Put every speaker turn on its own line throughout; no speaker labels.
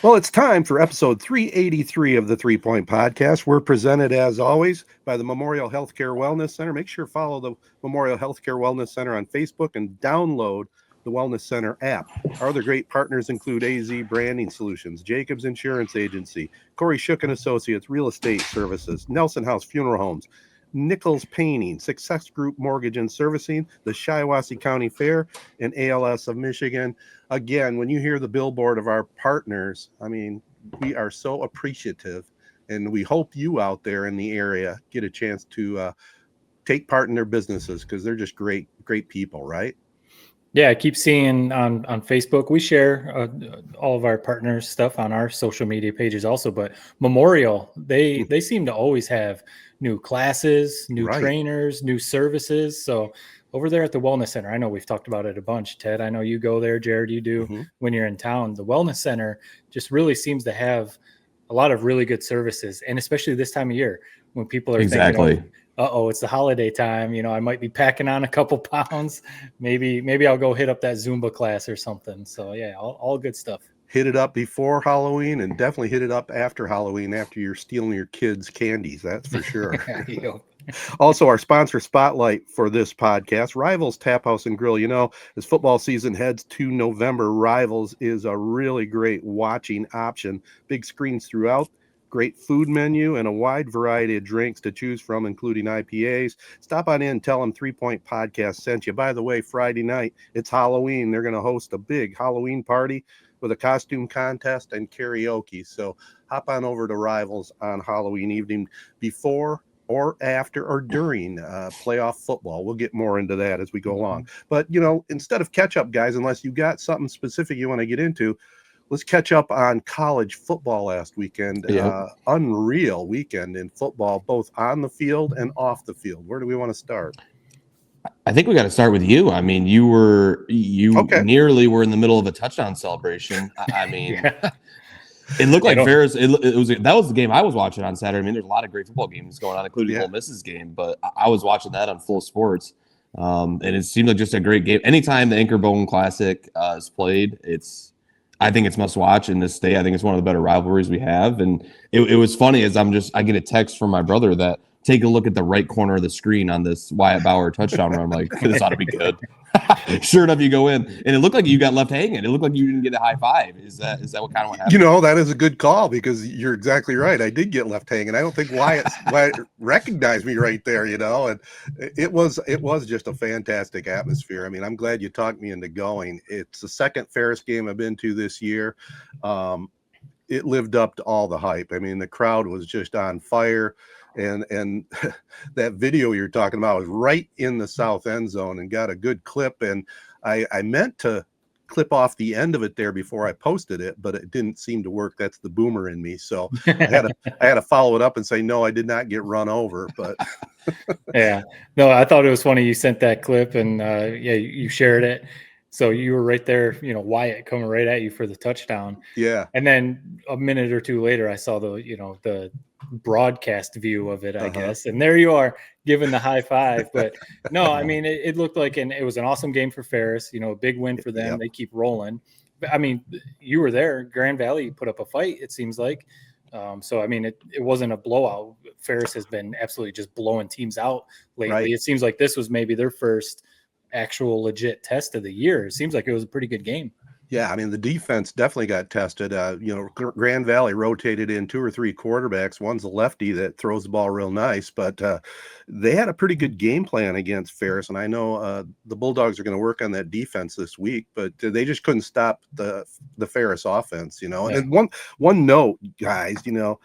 Well, it's time for episode 383 of the 3 Point Podcast. We're presented, as always, by the Memorial Healthcare Wellness Center. Make sure to follow the Memorial Healthcare Wellness Center on Facebook and download the Wellness Center app. Our other great partners include AZee Branding Solutions, Jacobs Insurance Agency, Kori and Associates Real Estate Services, Nelson House Funeral Homes, Nichols Painting, Success Group Mortgage and Servicing, the Shiawassee County Fair, and ALS of Michigan. Again, when you hear the billboard of our partners, I mean, we are so appreciative, and we hope you out there in the area get a chance to take part in their businesses because they're just great people, right?
Yeah, I keep seeing on Facebook, we share all of our partners' stuff on our social media pages also, but Memorial, they seem to always have new classes, new trainers, new services. So over there at the Wellness Center, I know we've talked about it a bunch. Ted, I know you go there. Jared, you do when you're in town. The Wellness Center just really seems to have a lot of really good services, and especially this time of year when people are thinking, it's the holiday time. You know, I might be packing on a couple pounds. Maybe I'll go hit up that Zumba class or something. So yeah, all good stuff.
Hit it up before Halloween and definitely hit it up after Halloween after you're stealing your kids' candies. That's for sure. Also, our sponsor spotlight for this podcast, Rivals Taphouse and Grille. You know, as football season heads to November, Rivals is a really great watching option. Big screens throughout. Great food menu and a wide variety of drinks to choose from, including IPAs. Stop on in, tell them 3 Point Podcast sent you. By the way, Friday night, it's Halloween. They're going to host a big Halloween party with a costume contest and karaoke. So hop on over to Rivals on Halloween evening before or after or during playoff football. We'll get more into that as we go along. But, you know, instead of catch up, guys, unless you got something specific you want to get into, let's catch up on college football last weekend. Unreal weekend in football, both on the field and off the field. Where do we want to start?
I think we got to start with you. I mean, you nearly were in the middle of a touchdown celebration. I mean, it looked like Ferris. That was the game I was watching on Saturday. I mean, there's a lot of great football games going on, including Ole Miss's game, but I was watching that on Full Sports. And it seemed like just a great game. Anytime the Anchor Bone Classic is played, I think it's must watch in this state. I think it's one of the better rivalries we have. And it was funny as I get a text from my brother that take a look at the right corner of the screen on this Wyatt Bauer touchdown run. I'm like, this ought to be good. Sure enough, you go in and it looked like you got left hanging. It looked like you didn't get a high five. Is that what happened?
You know, that is a good call because you're exactly right. I did get left hanging. I don't think Wyatt recognized me right there, you know, and it was just a fantastic atmosphere. I mean, I'm glad you talked me into going. It's the second Ferris game I've been to this year. It lived up to all the hype. I mean, the crowd was just on fire. And that video you're talking about was right in the south end zone and got a good clip. And I meant to clip off the end of it there before I posted it, but it didn't seem to work. That's the boomer in me. So I had to follow it up and say, no, I did not get run over. But
yeah, no, I thought it was funny. You sent that clip and you shared it. So you were right there, you know, Wyatt coming right at you for the touchdown.
Yeah.
And then a minute or two later, I saw the broadcast view of it, I guess. And there you are giving the high five. But no, I mean, it looked like it was an awesome game for Ferris, you know, a big win for them. Yep. They keep rolling. But, I mean, you were there. Grand Valley put up a fight, it seems like. So, I mean, it wasn't a blowout. Ferris has been absolutely just blowing teams out lately. Right. It seems like this was maybe their first actual legit test of the year. It seems like it was a pretty good game.
Yeah, I mean, the defense definitely got tested. You know, Grand Valley rotated in 2 or 3 quarterbacks. One's a lefty that throws the ball real nice, but they had a pretty good game plan against Ferris. And I know the Bulldogs are going to work on that defense this week, but they just couldn't stop the Ferris offense, you know. Yeah. And one note, guys, you know,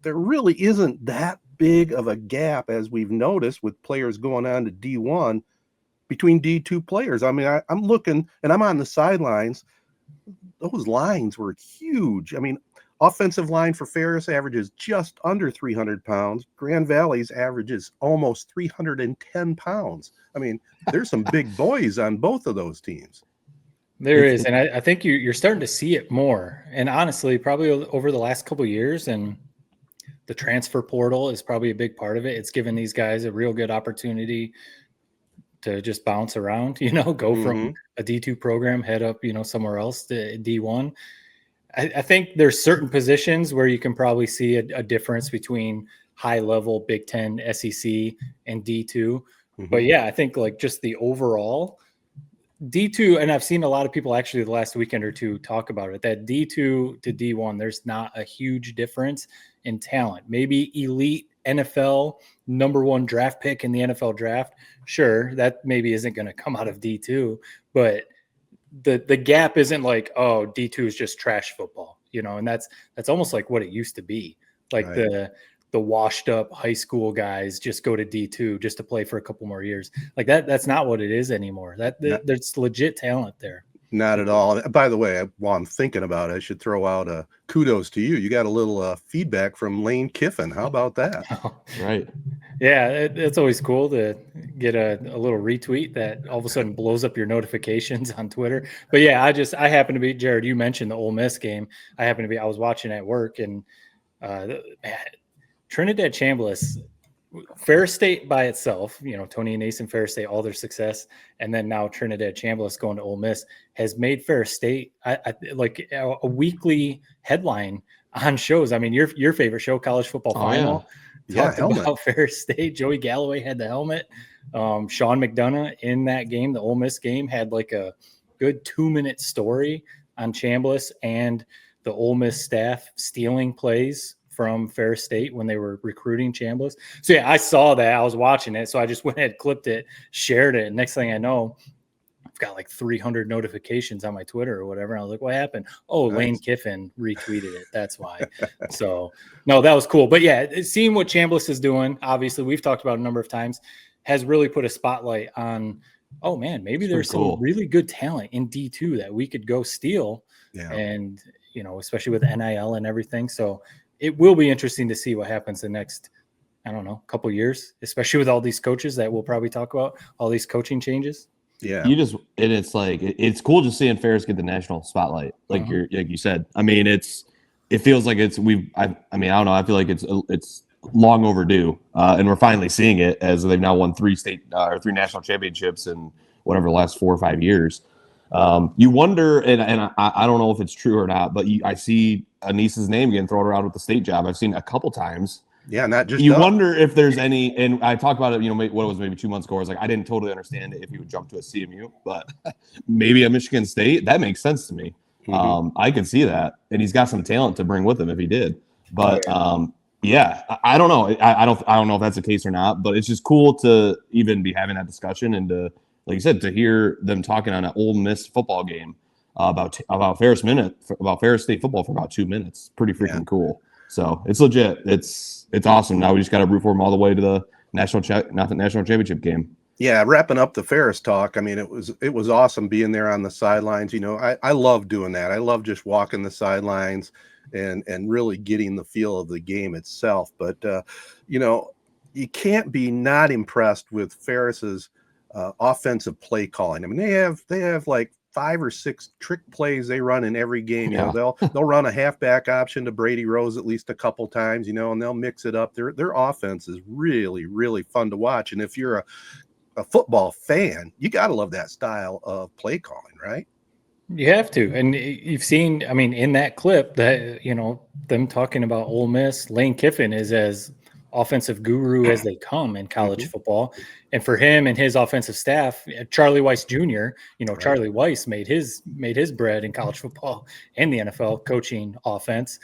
there really isn't that big of a gap as we've noticed with players going on to D1 between D2 players. I mean, I'm looking and I'm on the sidelines. Those lines were huge. I mean, offensive line for Ferris averages just under 300 pounds. Grand Valley's averages almost 310 pounds. I mean, there's some big boys on both of those teams.
There is. And I think you're starting to see it more. And honestly, probably over the last couple of years, and the transfer portal is probably a big part of it. It's given these guys a real good opportunity to just bounce around, you know, go from a D2 program, head up, you know, somewhere else to D1. I think there's certain positions where you can probably see a difference between high level Big Ten, SEC, and D2. But yeah, I think like just the overall D2, and I've seen a lot of people actually the last weekend or two talk about it, that D2 to D1, there's not a huge difference in talent. Maybe elite NFL #1 draft pick in the NFL draft. Sure, that maybe isn't going to come out of D2, but the gap isn't like, oh, D2 is just trash football, and that's almost like what it used to be. Like the washed up high school guys just go to D2 just to play for a couple more years. Like that's not what it is anymore. There's legit talent there.
Not at all. By the way, while I'm thinking about it, I should throw out a kudos to you. You got a little feedback from Lane Kiffin. How about that?
Right.
Yeah, it's always cool to get a little retweet that all of a sudden blows up your notifications on Twitter. But yeah, I happen to be, Jared, you mentioned the Ole Miss game. I was watching at work, and Trinidad Chambliss, Ferris State by itself, Tony and Nason, Ferris State, all their success, and then now Trinidad Chambliss going to Ole Miss has made Ferris State like a weekly headline on shows. I mean, your favorite show, College Football Final, talked about Ferris State. Joey Galloway had the helmet. Sean McDonough in that game, the Ole Miss game, had like a good 2-minute story on Chambliss and the Ole Miss staff stealing plays from Ferris State when they were recruiting Chambliss. So yeah, I saw that. I was watching it. So I just went ahead, clipped it, shared it. And next thing I know, I've got like 300 notifications on my Twitter or whatever. And I was like, what happened? Oh, nice. Lane Kiffin retweeted it. That's why. So no, that was cool. But yeah, seeing what Chambliss is doing, obviously we've talked about a number of times, has really put a spotlight on, oh man, maybe there's some really good talent in D2 that we could go steal. Yeah. And, especially with NIL and everything. So it will be interesting to see what happens the next, I don't know, couple years, especially with all these coaches that we'll probably talk about, all these coaching changes.
Yeah. It's like, it's cool just seeing Ferris get the national spotlight. Like like you said, I mean, it feels like I don't know. I feel like it's long overdue. And we're finally seeing it as they've now won 3 national championships in whatever the last 4 or 5 years. You wonder, and I don't know if it's true or not, but I see Anis's name getting thrown around with the state job. I've seen a couple times.
Yeah, not just
you wonder if there's any, and I talked about it, what it was maybe 2 months ago. I was like, I didn't totally understand it if he would jump to a CMU, but maybe a Michigan State, that makes sense to me. I can see that, and he's got some talent to bring with him if he did. But yeah, I don't know. I don't know if that's the case or not, but it's just cool to even be having that discussion and to, like you said, to hear them talking on an Ole Miss football game about Ferris State football for about 2 minutes. Pretty freaking cool. So it's legit. It's awesome. Now we just got to root for them all the way to the national championship game.
Yeah, wrapping up the Ferris talk. I mean, it was awesome being there on the sidelines. I love doing that. I love just walking the sidelines and really getting the feel of the game itself. But you can't be not impressed with Ferris's offensive play calling. I mean, they have like 5 or 6 trick plays they run in every game. They'll run a halfback option to Brady Rose at least a couple times, and they'll mix it up. Their offense is really, really fun to watch. And if you're a football fan, you got to love that style of play calling, right?
You have to. And you've seen, I mean, in that clip that, them talking about Ole Miss, Lane Kiffin is as offensive guru as they come in college football. And for him and his offensive staff, Charlie Weiss Jr., right. Charlie Weiss made his bread in college football and the NFL coaching offense.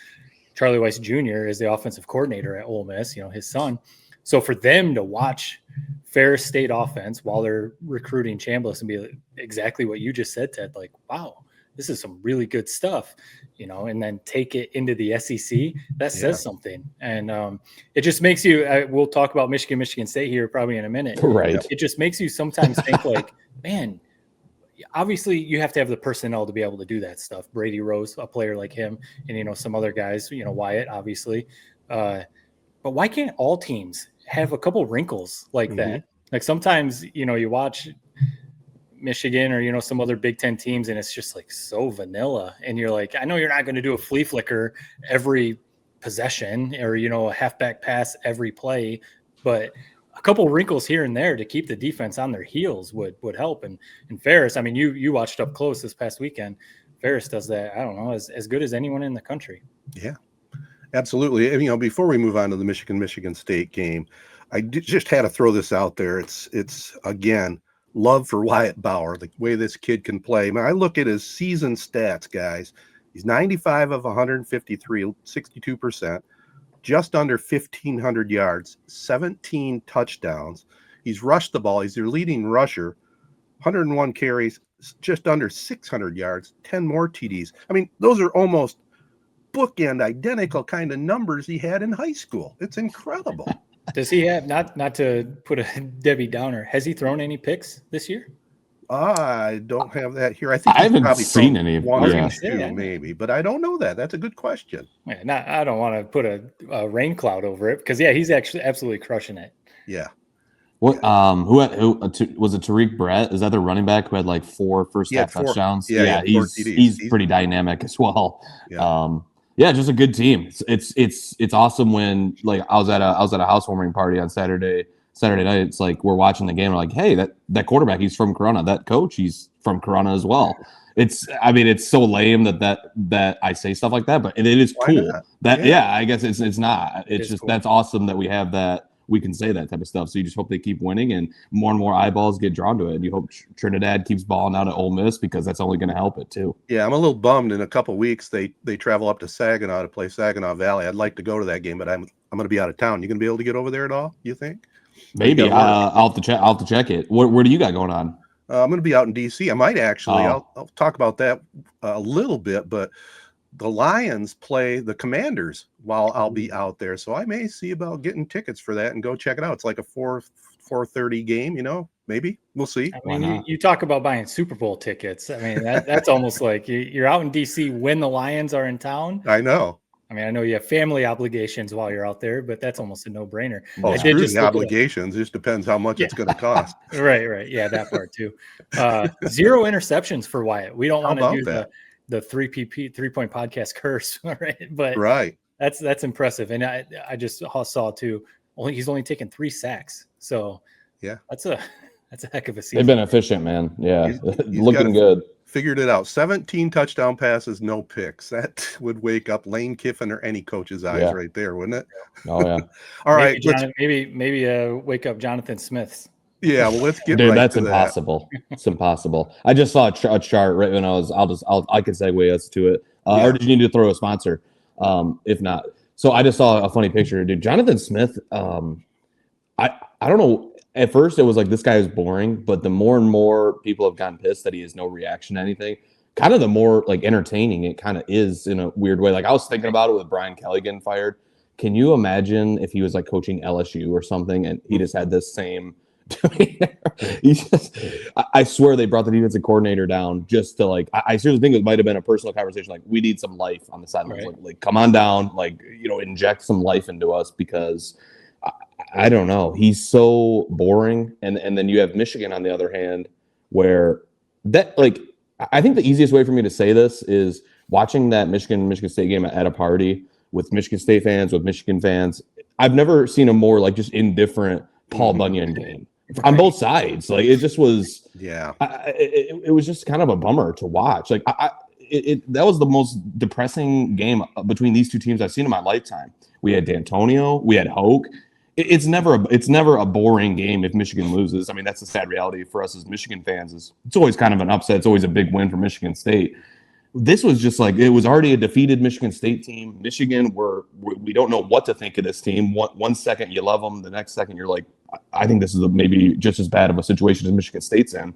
Charlie Weiss Jr. is the offensive coordinator at Ole Miss, his son. So for them to watch Ferris State offense while they're recruiting Chambliss and be like, exactly what you just said, Ted, like, wow, this is some really good stuff, and then take it into the SEC, that says something. And it just makes you, we'll talk about Michigan State here probably in a minute.
Right.
It just makes you sometimes think like, man, obviously you have to have the personnel to be able to do that stuff. Brady Rose, a player like him, and, some other guys, Wyatt, obviously. But why can't all teams have a couple wrinkles like that? Like sometimes, you watch Michigan or, some other Big Ten teams, and it's just like so vanilla. And you're like, I know you're not going to do a flea flicker every possession or, a halfback pass every play, but a couple wrinkles here and there to keep the defense on their heels would help. And Ferris, I mean, you watched up close this past weekend. Ferris does that, I don't know, as good as anyone in the country.
Yeah, absolutely. And, before we move on to the Michigan State game, I just had to throw this out there. It's again, love for Wyatt Bauer, the way this kid can play. I mean, I look at his season stats, guys. He's 95 of 153, 62%, just under 1,500 yards, 17 touchdowns. He's rushed the ball. He's their leading rusher, 101 carries, just under 600 yards, 10 more TDs. I mean, those are almost bookend identical kind of numbers he had in high school. It's incredible.
Does he have, not to put a Debbie Downer, has he thrown any picks this year?
I don't have that here. I think
I haven't seen any.
One or two, maybe, but I don't know that. That's a good question.
Yeah, I don't want to put a rain cloud over it because he's actually absolutely crushing it.
Yeah.
What? Who was it? Tariq Brett? Is that the running back who had like 4 first half touchdowns?
Yeah,
he's pretty dynamic as well.
Yeah.
Just a good team. It's awesome when, like, I was at a housewarming party on Saturday night. It's like we're watching the game. We're like, hey, that quarterback, he's from Corona. That coach, he's from Corona as well. It's so lame that I say stuff like that, but it is cool. I guess it's not. It's just cool. That's awesome that we have that. We can say that type of stuff. So you just hope they keep winning and more eyeballs get drawn to it. And you hope Trinidad keeps balling out at Ole Miss because that's only going to help it too.
Yeah, I'm a little bummed. In a couple weeks, they travel up to Saginaw to play Saginaw Valley. I'd like to go to that game, but I'm going to be out of town. You going to be able to get over there at all, you think?
Maybe. I'll have to check it. Where do you got going on?
I'm going to be out in D.C. I might actually. I'll talk about that a little bit, but the Lions play the Commanders while I'll be out there. So I may see about getting tickets for that and go check it out. It's like a 4:30 game, maybe. We'll see.
I mean, you talk about buying Super Bowl tickets. I mean, that's almost like you're out in D.C. when the Lions are in town.
I know.
I mean, I know you have family obligations while you're out there, but that's almost a no-brainer.
Well, the obligations. It just depends how much it's going to cost.
Right. Yeah, that part too. 0 interceptions for Wyatt. We don't want to do the 3-point podcast curse, right? But that's impressive. And I just saw too. He's only taken 3 sacks. So
yeah,
that's a heck of a season.
They've been efficient, man. Yeah, he's looking good.
Figured it out. 17 touchdown passes, no picks. That would wake up Lane Kiffin or any coach's eyes right there, wouldn't it?
Oh yeah.
All right.
Maybe wake up Jonathan Smith's.
Yeah, well, let's get
that's impossible. It's impossible. I just saw a chart right when I can segue us to it. Or did you need to throw a sponsor? If not, so I just saw a funny picture, dude. Jonathan Smith. I don't know. At first, it was like this guy is boring, but the more and more people have gotten pissed that he has no reaction to anything, kind of the more like entertaining it kind of is in a weird way. Like I was thinking about it with Brian Kelly getting fired. Can you imagine if he was like coaching LSU or something and he just had this same? I swear they brought the defensive coordinator down just to like. I seriously think it might have been a personal conversation. Like we need some life on the sidelines. Right. Like come on down. Like inject some life into us because. I don't know. He's so boring. And then you have Michigan on the other hand, where that like I think the easiest way for me to say this is watching that Michigan State game at a party with Michigan State fans, with Michigan fans. I've never seen a more like just indifferent Paul Bunyan game on both sides. Like it just was it was just kind of a bummer to watch. Like that was the most depressing game between these two teams I've seen in my lifetime. We had D'Antonio, we had Hoke. It's never a boring game if Michigan loses. I mean, that's the sad reality for us as Michigan fans. It's always kind of an upset. It's always a big win for Michigan State. This was just like it was already a defeated Michigan State team. Michigan, we don't know what to think of this team. One second you love them, the next second you're like, I think this is maybe just as bad of a situation as Michigan State's in.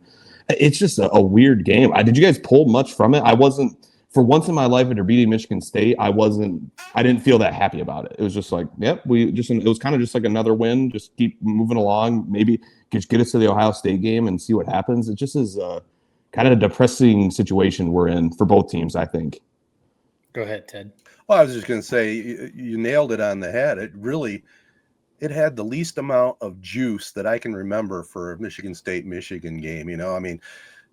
It's just a weird game. Did you guys pull much from it? I wasn't. For once in my life, after beating Michigan State, I didn't feel that happy about it. It was just like, it was kind of just like another win. Just keep moving along. Maybe just get us to the Ohio State game and see what happens. It just is kind of a depressing situation we're in for both teams, I think.
Go ahead, Ted.
Well, I was just going to say, you nailed it on the head. It had the least amount of juice that I can remember for a Michigan State-Michigan game. I mean,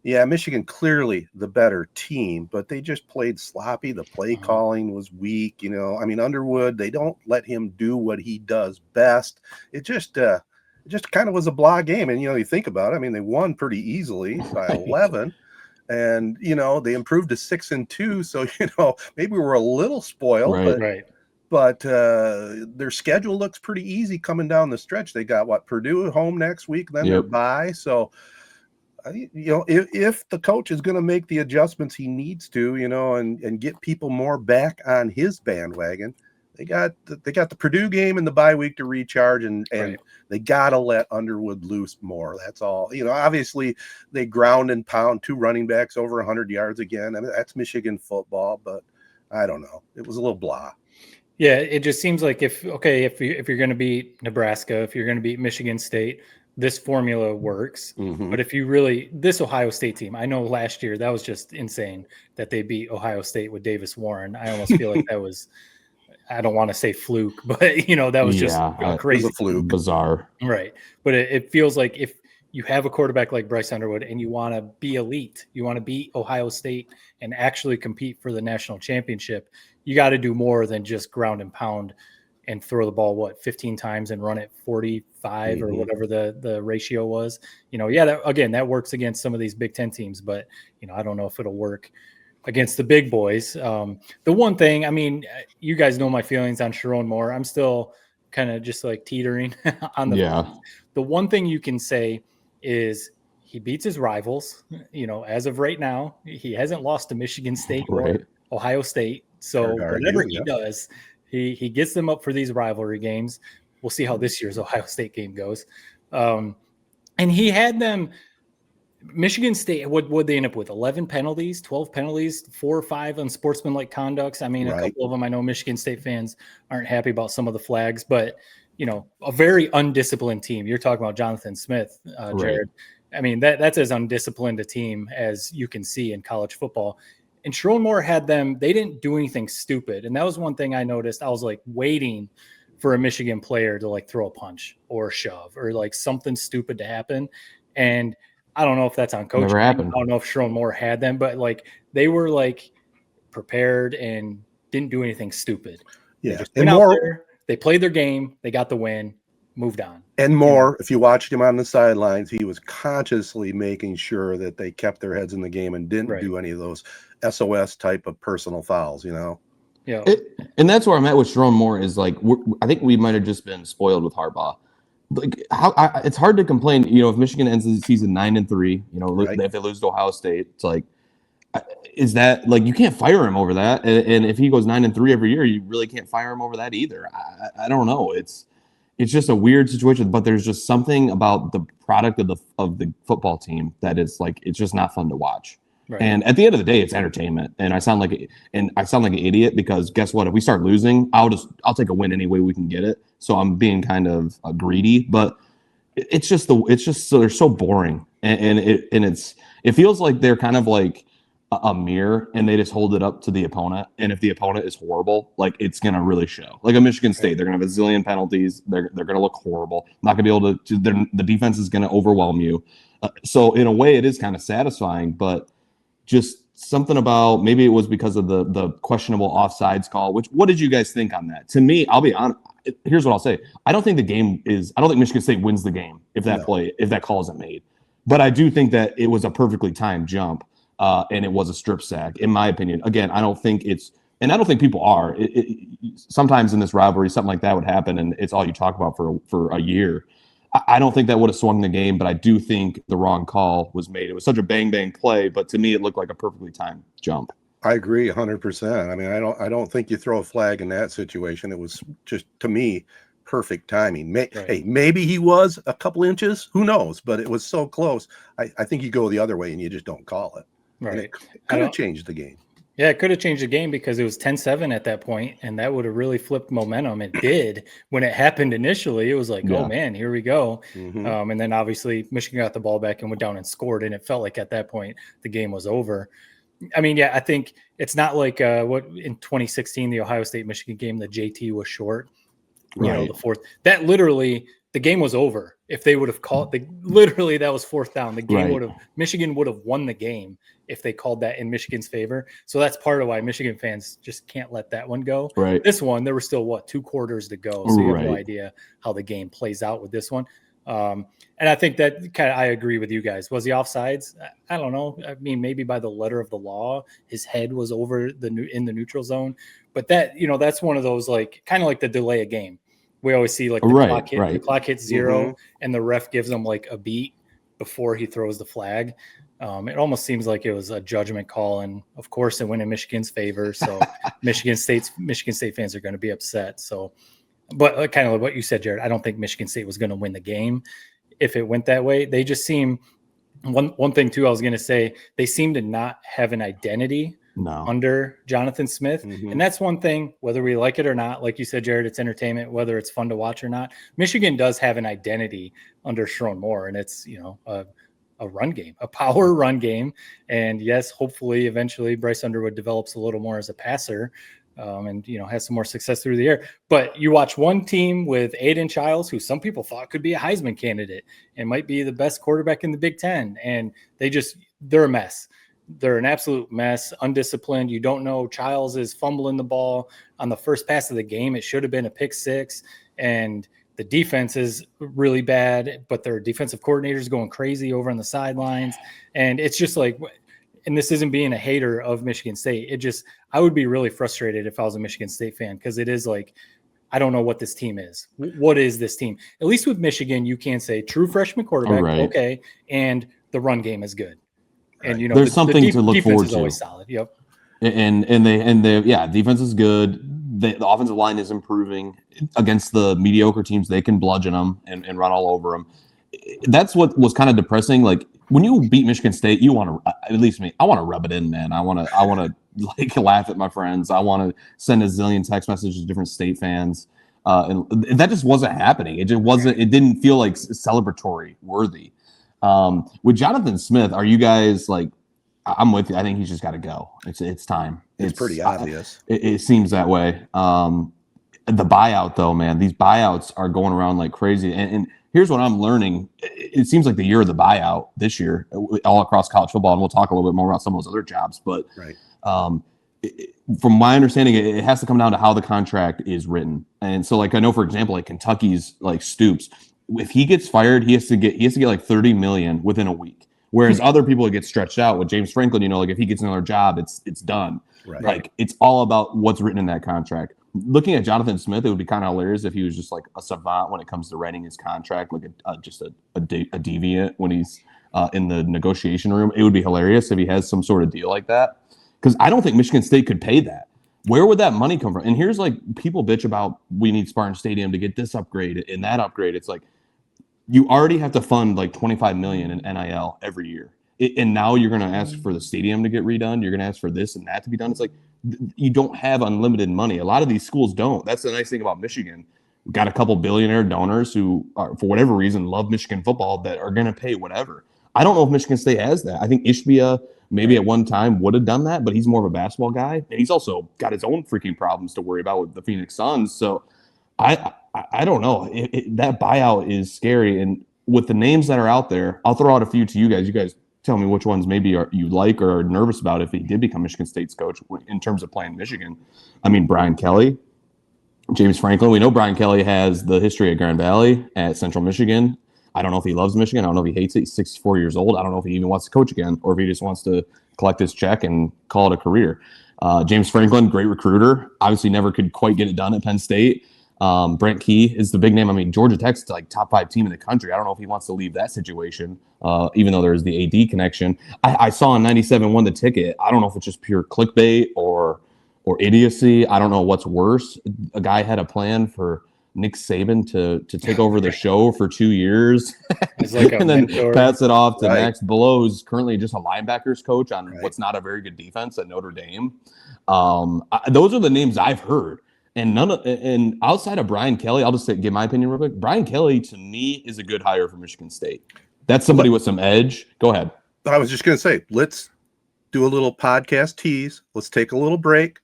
yeah, Michigan clearly the better team, but they just played sloppy. The play calling was weak. I mean, Underwood, they don't let him do what he does best. It just kind of was a blah game. And, you think about it. I mean, they won pretty easily by 11. and they improved to 6-2. So maybe we're a little spoiled, but their schedule looks pretty easy coming down the stretch. They got Purdue home next week, then they're bye. So if the coach is going to make the adjustments he needs to, and get people more back on his bandwagon, they got the Purdue game and the bye week to recharge, and they got to let Underwood loose more. That's all. Obviously they ground and pound 2 running backs over 100 yards again. I mean, that's Michigan football, but I don't know. It was a little blah.
Yeah, it just seems like if you're going to beat Nebraska, if you're going to beat Michigan State, this formula works. But if you this Ohio State team, I know last year that was just insane that they beat Ohio State with Davis Warren. I almost feel like that was, I don't want to say fluke, but that was just crazy,
fluke,
bizarre,
right? But it feels like if you have a quarterback like Bryce Underwood and you want to be elite, you want to beat Ohio State and actually compete for the national championship, you got to do more than just ground and pound and throw the ball 15 times and run it 45 or whatever the ratio was. That works against some of these Big Ten teams, but I don't know if it'll work against the big boys. The one thing, I mean, you guys know my feelings on Sharon Moore. I'm still kind of just like teetering on the The one thing you can say is he beats his rivals. As of right now, he hasn't lost to Michigan State or Ohio State. So whatever he does, he gets them up for these rivalry games. We'll see how this year's Ohio State game goes. And he had them. Michigan State, what would they end up with? 11 penalties, 12 penalties, 4 or 5 unsportsmanlike conducts. I mean, a couple of them, I know Michigan State fans aren't happy about some of the flags, but, a very undisciplined team. You're talking about Jonathan Smith, Jared. I mean, that's as undisciplined a team as you can see in college football. And Sharon Moore had them, they didn't do anything stupid. And that was one thing I noticed. I was like waiting for a Michigan player to throw a punch or shove or something stupid to happen. And I don't know if that's on coaching. I don't know if Sharon Moore had them, but they were prepared and didn't do anything stupid.
Yeah.
And Moore, they played their game. They got the win, moved on.
And Moore, if you watched him on the sidelines, he was consciously making sure that they kept their heads in the game and didn't do any of those SOS type of personal fouls,
Yeah.
And that's where I'm at with Sharon Moore is I think we might have just been spoiled with Harbaugh. It's hard to complain, if Michigan ends the season 9-3, if they lose to Ohio State, it's is that you can't fire him over that. And if he goes 9-3 every year, you really can't fire him over that either. I don't know. It's just a weird situation, but there's just something about the product of the football team that is it's just not fun to watch. Right. And at the end of the day, it's entertainment. And I sound like an idiot because guess what? If we start losing, I'll take a win any way we can get it. So I'm being kind of greedy, but it's just so they're so boring, and it feels like they're kind of like a mirror, and they just hold it up to the opponent. And if the opponent is horrible, it's gonna really show. Like a Michigan State, they're gonna have a zillion penalties. They're gonna look horrible. Not gonna be able to. The defense is gonna overwhelm you. So in a way, it is kind of satisfying, but just something about maybe it was because of the questionable offsides call. What did you guys think on that? To me, I'll be honest. Here's what I'll say. I don't think Michigan State wins the game if that call isn't made. But I do think that it was a perfectly timed jump, and it was a strip sack, in my opinion. Again, I don't think people are. Sometimes in this rivalry, something like that would happen, and it's all you talk about for a year. I don't think that would have swung the game, but I do think the wrong call was made. It was such a bang play, but to me, it looked like a perfectly timed jump.
I agree 100%. I mean, I don't think you throw a flag in that situation. It was just, to me, perfect timing. Hey, maybe he was a couple inches. Who knows? But it was so close. I think you go the other way and you just don't call it.
Right.
And it could have changed the game.
Yeah, it could have changed the game because it was 10-7 at that point, and that would have really flipped momentum. It did. When it happened initially, it was oh, man, here we go. Mm-hmm. And then obviously Michigan got the ball back and went down and scored, and it felt like at that point the game was over. I mean, I think it's not like what in 2016, the Ohio State-Michigan game, the JT was short. The fourth. That literally, the game was over. If they would have called, literally that was fourth down. The game Michigan would have won the game if they called that in Michigan's favor. So that's part of why Michigan fans just can't let that one go.
Right.
This one, there were still 2 quarters to go. So you have no idea how the game plays out with this one. And I think that I agree with you guys. Was he offsides? I don't know. I mean, maybe by the letter of the law, his head was over in the neutral zone. But that, that's one of those, like, kind of like the delay a game. We always see like the clock hits 0 and the ref gives them like a beat before he throws the flag. It almost seems like it was a judgment call, and of course it went in Michigan's favor. So Michigan State fans are going to be upset. So, but kind of like what you said, Jared, I don't think Michigan State was going to win the game if it went that way. They just seem one thing too. I was going to say they seem to not have an identity under Jonathan Smith, and that's one thing. Whether we like it or not, like you said, Jared, it's entertainment. Whether it's fun to watch or not, Michigan does have an identity under Sherrone Moore, and it's a run game, a power run game. And yes, hopefully eventually Bryce Underwood develops a little more as a passer and, has some more success through the air. But you watch one team with Aiden Childs, who some people thought could be a Heisman candidate and might be the best quarterback in the Big Ten. And they're a mess. They're an absolute mess, undisciplined. You don't know. Childs is fumbling the ball on the first pass of the game. It should have been a pick six. And the defense is really bad, but their defensive coordinators going crazy over on the sidelines. And it's just like, and this isn't being a hater of Michigan State. I would be really frustrated if I was a Michigan State fan, because it is like, I don't know what this team is. What is this team? At least with Michigan, you can say true freshman quarterback. Right. Okay. And the run game is good. Right. And,
there's something to look forward to.
Defense is always solid. Yep.
And defense is good. The offensive line is improving against the mediocre teams. They can bludgeon them and run all over them. That's what was kind of depressing. Like when you beat Michigan State, you want to, at least me, I want to rub it in, man. I want to like laugh at my friends. I want to send a zillion text messages to different State fans. And that just wasn't happening. It just wasn't, it didn't feel like celebratory worthy. With Jonathan Smith, are you guys like, I'm with you. I think he's just got to go. It's time.
It's pretty obvious.
It seems that way. The buyout, though, man, these buyouts are going around like crazy. And here's what I'm learning. It seems like the year of the buyout this year, all across college football. And we'll talk a little bit more about some of those other jobs. But from my understanding, it has to come down to how the contract is written. And so, like, I know, for example, like Kentucky's like Stoops, if he gets fired, he has to get like $30 million within a week. Whereas other people get stretched out with James Franklin, like if he gets another job, it's done. Right. Like it's all about what's written in that contract. Looking at Jonathan Smith, it would be kind of hilarious if he was just like a savant when it comes to writing his contract, like just a deviant when he's in the negotiation room. It would be hilarious if he has some sort of deal like that, because I don't think Michigan State could pay that. Where would that money come from? And here's like people bitch about we need Spartan Stadium to get this upgrade and that upgrade. It's like, you already have to fund like $25 million in NIL every year. And now you're going to ask for the stadium to get redone. You're going to ask for this and that to be done. It's like you don't have unlimited money. A lot of these schools don't. That's the nice thing about Michigan. We've got a couple billionaire donors who are, for whatever reason, love Michigan football that are going to pay whatever. I don't know if Michigan State has that. I think Ishbia maybe at one time would have done that, but he's more of a basketball guy. And he's also got his own freaking problems to worry about with the Phoenix Suns. So I don't know. That buyout is scary. And with the names that are out there, I'll throw out a few to you guys. You guys tell me which ones maybe you like or are nervous about if he did become Michigan State's coach in terms of playing Michigan. I mean, Brian Kelly, James Franklin. We know Brian Kelly has the history at Grand Valley, at Central Michigan. I don't know if he loves Michigan. I don't know if he hates it. He's 64 years old. I don't know if he even wants to coach again or if he just wants to collect his check and call it a career. James Franklin, great recruiter. Obviously never could quite get it done at Penn State. Brent Key is the big name. I mean, Georgia Tech's like top 5 team in the country. I don't know if he wants to leave that situation, even though there's the AD connection. I saw in 97 won the ticket. I don't know if it's just pure clickbait or idiocy. I don't know what's worse. A guy had a plan for Nick Saban to take over the show for 2 years like and then pass it off to Max Below, who's currently just a linebackers coach on what's not a very good defense at Notre Dame. Those are the names I've heard. And outside of Brian Kelly, I'll just give my opinion real quick. Brian Kelly, to me, is a good hire for Michigan State. That's somebody with some edge. Go ahead.
I was just going to say, let's do a little podcast tease. Let's take a little break,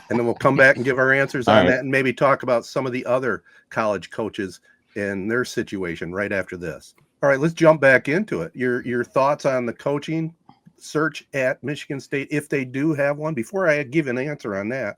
and then we'll come back and give our answers on that and maybe talk about some of the other college coaches and their situation right after this. All right, let's jump back into it. Your thoughts on the coaching search at Michigan State, if they do have one. Before I give an answer on that,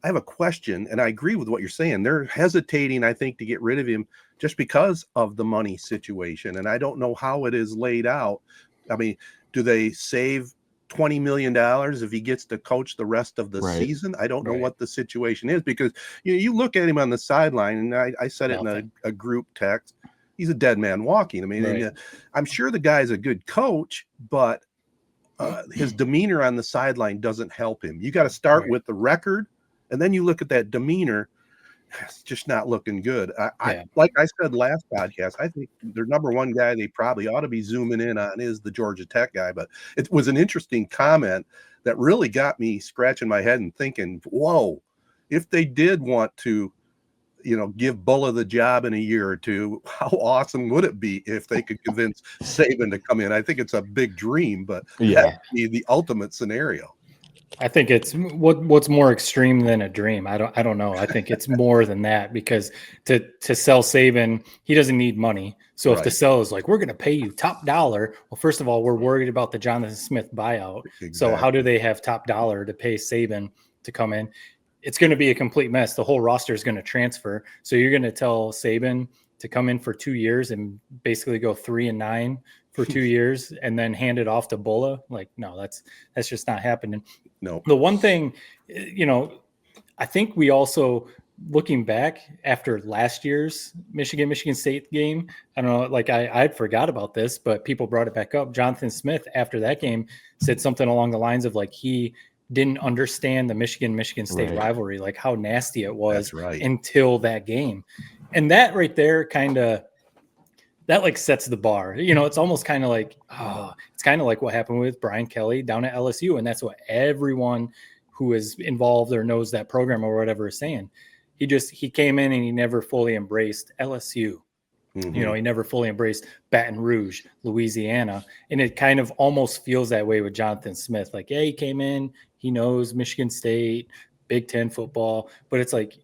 I have a question, and I agree with what you're saying. They're hesitating, I think, to get rid of him just because of the money situation. And I don't know how it is laid out. I mean, do they save $20 million if he gets to coach the rest of the season? I don't know what the situation is, because you look at him on the sideline, and I said it in a group text. He's a dead man walking. I mean, and, I'm sure the guy's a good coach, but his demeanor on the sideline doesn't help him. You got to start with the record, and then you look at that demeanor. It's just not looking good. I like I said last podcast, I think their number one guy they probably ought to be zooming in on is the Georgia Tech guy. But it was an interesting comment that really got me scratching my head and thinking, whoa, if they did want to, give Bulla the job in a year or two, how awesome would it be if they could convince Saban to come in? I think it's a big dream, but that'd be the ultimate scenario.
I think it's what's more extreme than a dream. I don't know. I think it's more than that, because to sell Saban, he doesn't need money. So if the sell is like, we're going to pay you top dollar, well, first of all, we're worried about the Jonathan Smith buyout. Exactly. So how do they have top dollar to pay Saban to come in? It's going to be a complete mess. The whole roster is going to transfer. So you're going to tell Saban to come in for 2 years and basically go 3-9 for 2 years and then hand it off to Bulla? Like, no, that's just not happening.
No.
The one thing, I think we also, looking back after last year's Michigan State game, I don't know, like I'd forgot about this, but people brought it back up. Jonathan Smith, after that game, said something along the lines of like, he didn't understand the Michigan State rivalry, like how nasty it was until that game. And that right there that like sets the bar. It's almost kind of like, it's kind of like what happened with Brian Kelly down at LSU. And that's what everyone who is involved or knows that program or whatever is saying. He came in and he never fully embraced LSU. Mm-hmm. He never fully embraced Baton Rouge, Louisiana. And it kind of almost feels that way with Jonathan Smith. Like, he came in, he knows Michigan State, Big Ten football, but it's like,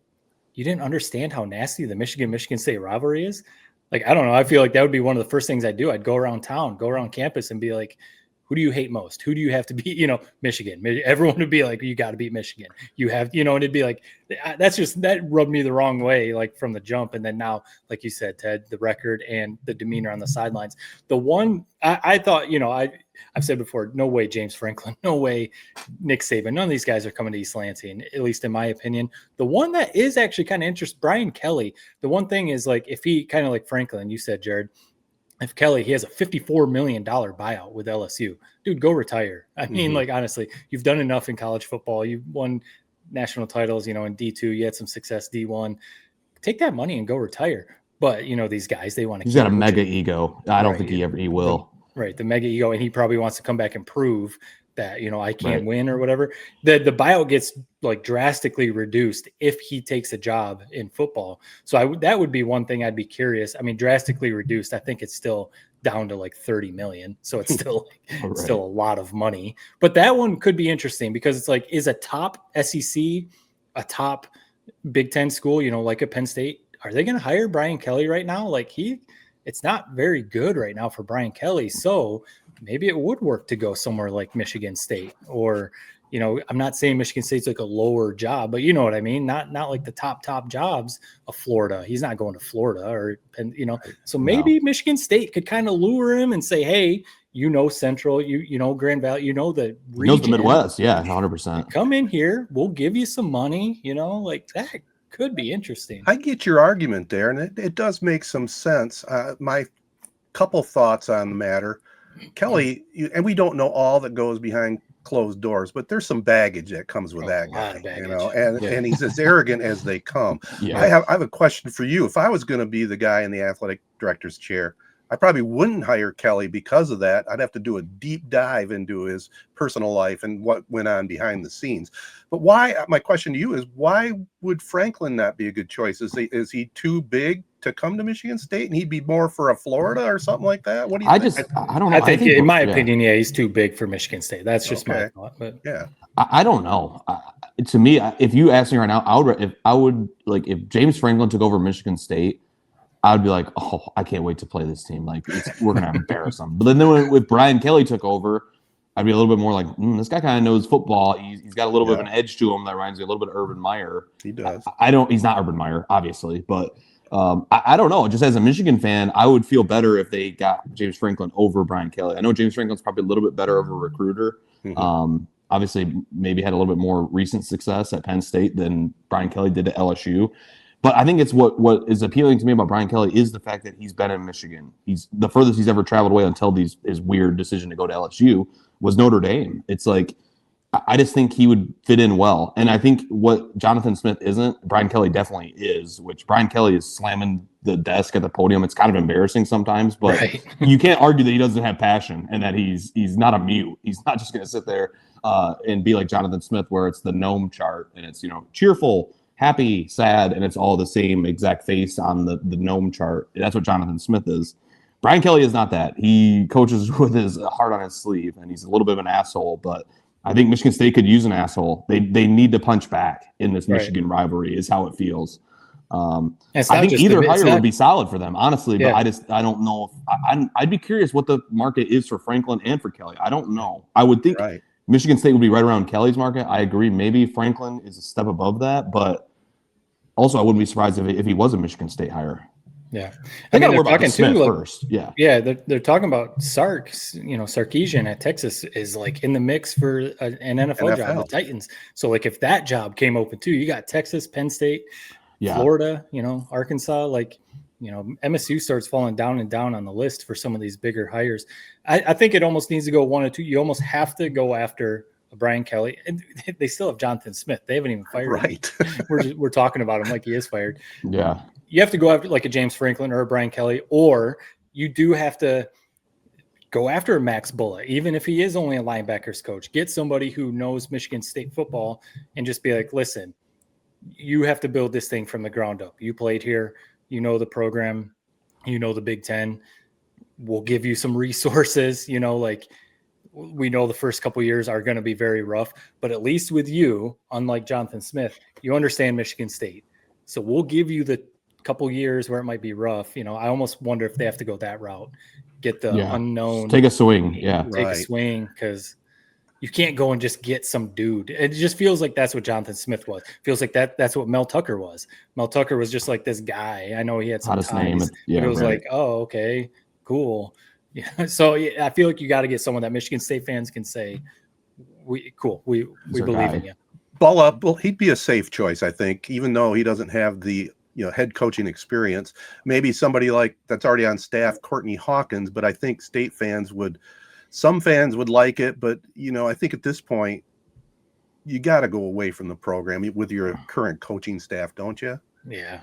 you didn't understand how nasty the Michigan State rivalry is. Like, I don't know. I feel like that would be one of the first things I'd do. I'd go around town, go around campus and be like, who do you hate most? Who do you have to beat? Michigan. Everyone would be like, you got to beat Michigan. You have, and it'd be like, that rubbed me the wrong way, like from the jump. And then now, like you said, Ted, the record and the demeanor on the sidelines. The one I thought, I've said before, no way James Franklin, no way Nick Saban. None of these guys are coming to East Lansing, at least in my opinion. The one that is actually kind of interesting, Brian Kelly. The one thing is, like, if he kind of like Franklin, you said, Jared, if Kelly, he has a $54 million buyout with LSU, dude, go retire. I mean, like, honestly, you've done enough in college football. You've won national titles, in D2, you had some success D1, take that money and go retire. But, these guys, they want to,
he's got a mega ego. I don't think he will.
Right. The mega ego. And he probably wants to come back and prove that, I can't win or whatever. The buyout gets like drastically reduced if he takes a job in football. So that would be one thing I'd be curious. I mean, drastically reduced. I think it's still down to like 30 million. So it's still, still a lot of money, but that one could be interesting because it's like, is a top SEC, a top Big Ten school, like a Penn State, are they going to hire Brian Kelly right now? Like it's not very good right now for Brian Kelly. So maybe it would work to go somewhere like Michigan State or, I'm not saying Michigan State's like a lower job, but you know what I mean? Not like the top jobs of Florida. He's not going to Florida or, so maybe Michigan State could kind of lure him and say, hey, Central, Grand Valley, the region.
The Midwest. Yeah. 100%.
Come in here. We'll give you some money, like that could be interesting.
I get your argument there, and it does make some sense. My couple thoughts on the matter. Kelly, and we don't know all that goes behind closed doors, but there's some baggage that comes with that guy, and he's as arrogant as they come. Yeah. I have a question for you. If I was going to be the guy in the athletic director's chair, I probably wouldn't hire Kelly because of that. I'd have to do a deep dive into his personal life and what went on behind the scenes. But my question to you is, why would Franklin not be a good choice? Is he too big to come to Michigan State and he'd be more for a Florida or something like that? What do you think?
I don't know.
I think in my opinion, he's too big for Michigan State. That's just my thought. But
I don't know. To me, if you ask me right now, if James Franklin took over Michigan State, I would be like, oh, I can't wait to play this team. Like, we're going to embarrass them. But then when Brian Kelly took over, I'd be a little bit more like, this guy kind of knows football. He's got a little bit of an edge to him that reminds me a little bit of Urban Meyer.
He does.
He's not Urban Meyer, obviously, but I don't know. Just as a Michigan fan, I would feel better if they got James Franklin over Brian Kelly. I know James Franklin's probably a little bit better of a recruiter. Obviously, maybe had a little bit more recent success at Penn State than Brian Kelly did at LSU. But I think it's what is appealing to me about Brian Kelly is the fact that he's been in Michigan. He's the furthest he's ever traveled away until his weird decision to go to LSU was Notre Dame. It's like, I just think he would fit in well. And I think what Jonathan Smith isn't, Brian Kelly definitely is, which Brian Kelly is slamming the desk at the podium. It's kind of embarrassing sometimes, but you can't argue that he doesn't have passion and that he's not a mute. He's not just going to sit there and be like Jonathan Smith, where it's the gnome chart and it's, cheerful, happy, sad, and it's all the same exact face on the gnome chart. That's what Jonathan Smith is. Brian Kelly is not that. He coaches with his heart on his sleeve, and he's a little bit of an asshole, but I think Michigan State could use an asshole. They need to punch back in this Michigan rivalry is how it feels. I think either hire would be solid for them, honestly, but I don't know. I'd be curious what the market is for Franklin and for Kelly. I don't know. I would think Michigan State would be right around Kelly's market. I agree. Maybe Franklin is a step above that, but also I wouldn't be surprised if he was a Michigan State hire.
Yeah,
I got to worry about Smith first.
Yeah, they're talking about Sarkisian at Texas is like in the mix for an NFL job, the Titans. So like if that job came open too, you got Texas, Penn State, Florida, Arkansas. Like MSU starts falling down and down on the list for some of these bigger hires. I think it almost needs to go one or two. You almost have to go after Brian Kelly, and they still have Jonathan Smith. They haven't even fired him. We're talking about him like he is fired.
Yeah.
You have to go after like a James Franklin or a Brian Kelly, or you do have to go after a Max Bullock, even if he is only a linebackers coach. Get somebody who knows Michigan State football and just be like, listen, you have to build this thing from the ground up. You played here, you know the program, you know the Big Ten. We'll give you some resources, like we know the first couple of years are going to be very rough, but at least with you, unlike Jonathan Smith, you understand Michigan State. So we'll give you the couple years where it might be rough. I almost wonder if they have to go that route, get the unknown,
take a swing.
Take a swing. Cause you can't go and just get some dude. It just feels like that's what Jonathan Smith was. Feels like that's what Mel Tucker was. Mel Tucker was just like this guy. I know he had some ties, but it was like, oh, okay, cool. Yeah. So I feel like you got to get someone that Michigan State fans can say, we believe in you.
Ball up. Well, he'd be a safe choice, I think, even though he doesn't have the head coaching experience. Maybe somebody like that's already on staff, Courtney Hawkins, but I think some fans would like it, but I think at this point you got to go away from the program with your current coaching staff, don't you?
Yeah.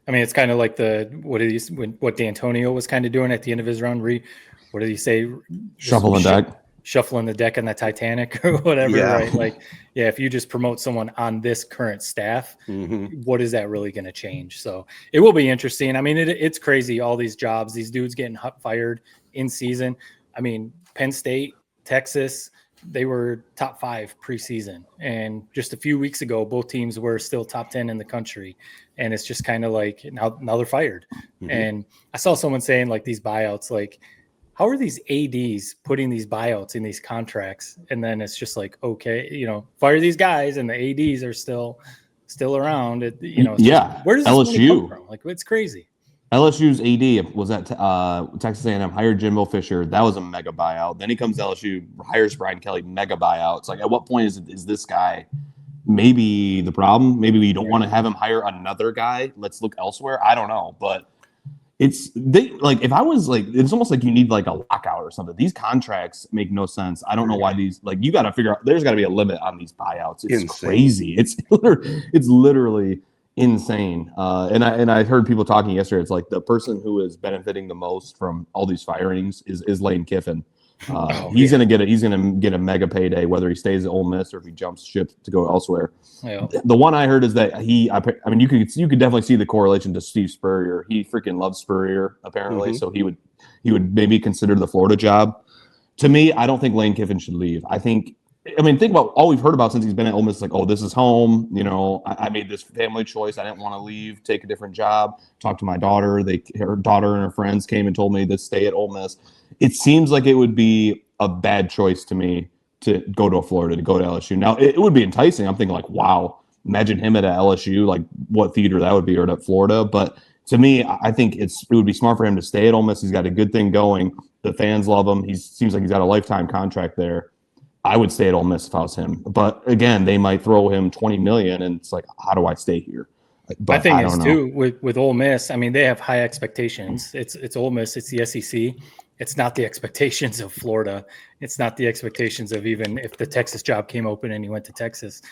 I mean, it's kind of like what D'Antonio was kind of doing at the end of his run. What did he say?
Shuffling
the deck on the Titanic or whatever, right? Like, if you just promote someone on this current staff, what is that really going to change? So it will be interesting. I mean, it's crazy. All these jobs, these dudes getting fired in season. I mean, Penn State, Texas, they were top 5 preseason. And just a few weeks ago, both teams were still top 10 in the country. And it's just kind of like now they're fired. And I saw someone saying like these buyouts, like, how are these ADs putting these buyouts in these contracts? And then it's just like, okay, fire these guys and the ADs are still around. Where does this money come from? Like, it's crazy.
LSU's AD was at Texas A&M, hired Jimbo Fisher. That was a mega buyout. Then he comes to LSU, hires Brian Kelly, mega buyout. It's like, at what point is this guy maybe the problem? Maybe we don't want to have him hire another guy. Let's look elsewhere. I don't know, but if I was like, it's almost like you need like a lockout or something. These contracts make no sense. I don't know why these, like, you got to figure out, there's got to be a limit on these buyouts. It's crazy. It's literally insane. And I heard people talking yesterday. It's like the person who is benefiting the most from all these firings is Lane Kiffin. He's gonna get a mega payday whether he stays at Ole Miss or if he jumps ship to go elsewhere. The one I heard is that you could definitely see the correlation to Steve Spurrier. He freaking loves Spurrier apparently, so he would maybe consider the Florida job. To me, I don't think Lane Kiffin should leave. Think about all we've heard about since he's been at Ole Miss. Like, oh, this is home. I made this family choice. I didn't want to leave, take a different job. Talk to my daughter. Her daughter and her friends came and told me to stay at Ole Miss. It seems like it would be a bad choice to me to go to Florida, to go to LSU. Now, it would be enticing. I'm thinking like, wow, imagine him at a LSU, like what theater that would be, or at Florida. But to me, I think it would be smart for him to stay at Ole Miss. He's got a good thing going. The fans love him. He seems like he's got a lifetime contract there. I would stay at Ole Miss if I was him. But again, they might throw him $20 million, and it's like, how do I stay here? But
my thing is too with Ole Miss. I mean, they have high expectations. It's Ole Miss. It's the SEC. It's not the expectations of Florida. It's not the expectations of even if the Texas job came open and you went to Texas.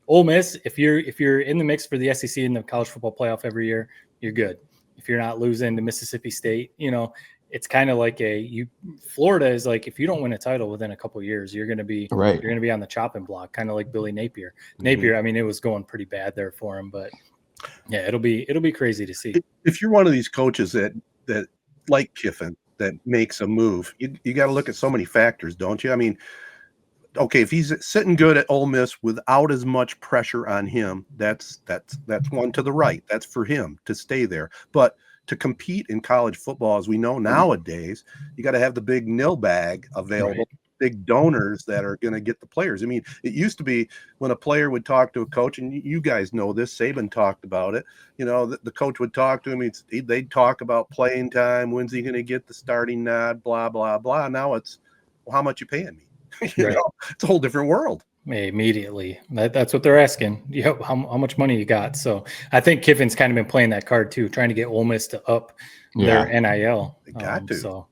Ole Miss, if you're in the mix for the SEC in the college football playoff every year, you're good. If you're not losing to Mississippi State, it's kind of like Florida is like, if you don't win a title within a couple of years, you're going to be
right.
You're going to be on the chopping block, kind of like Billy Napier. Napier, I mean, it was going pretty bad there for him, but yeah, it'll be crazy to see.
If you're one of these coaches that like Kiffin, that makes a move, you got to look at so many factors, don't you? I mean, okay, if he's sitting good at Ole Miss without as much pressure on him, that's one to the right. That's for him to stay there. But to compete in college football, as we know nowadays, you got to have the big nil bag available, right. Big donors that are going to get the players. I mean, it used to be when a player would talk to a coach, and you guys know this, Saban talked about it, the coach would talk to him, they'd talk about playing time, when's he going to get the starting nod, blah, blah, blah. Now it's, well, how much you paying me?
Right.
It's a whole different world.
Immediately. That's what they're asking. How much money you got? So I think Kiffin's kind of been playing that card too, trying to get Ole Miss to up their NIL.
They got to.
So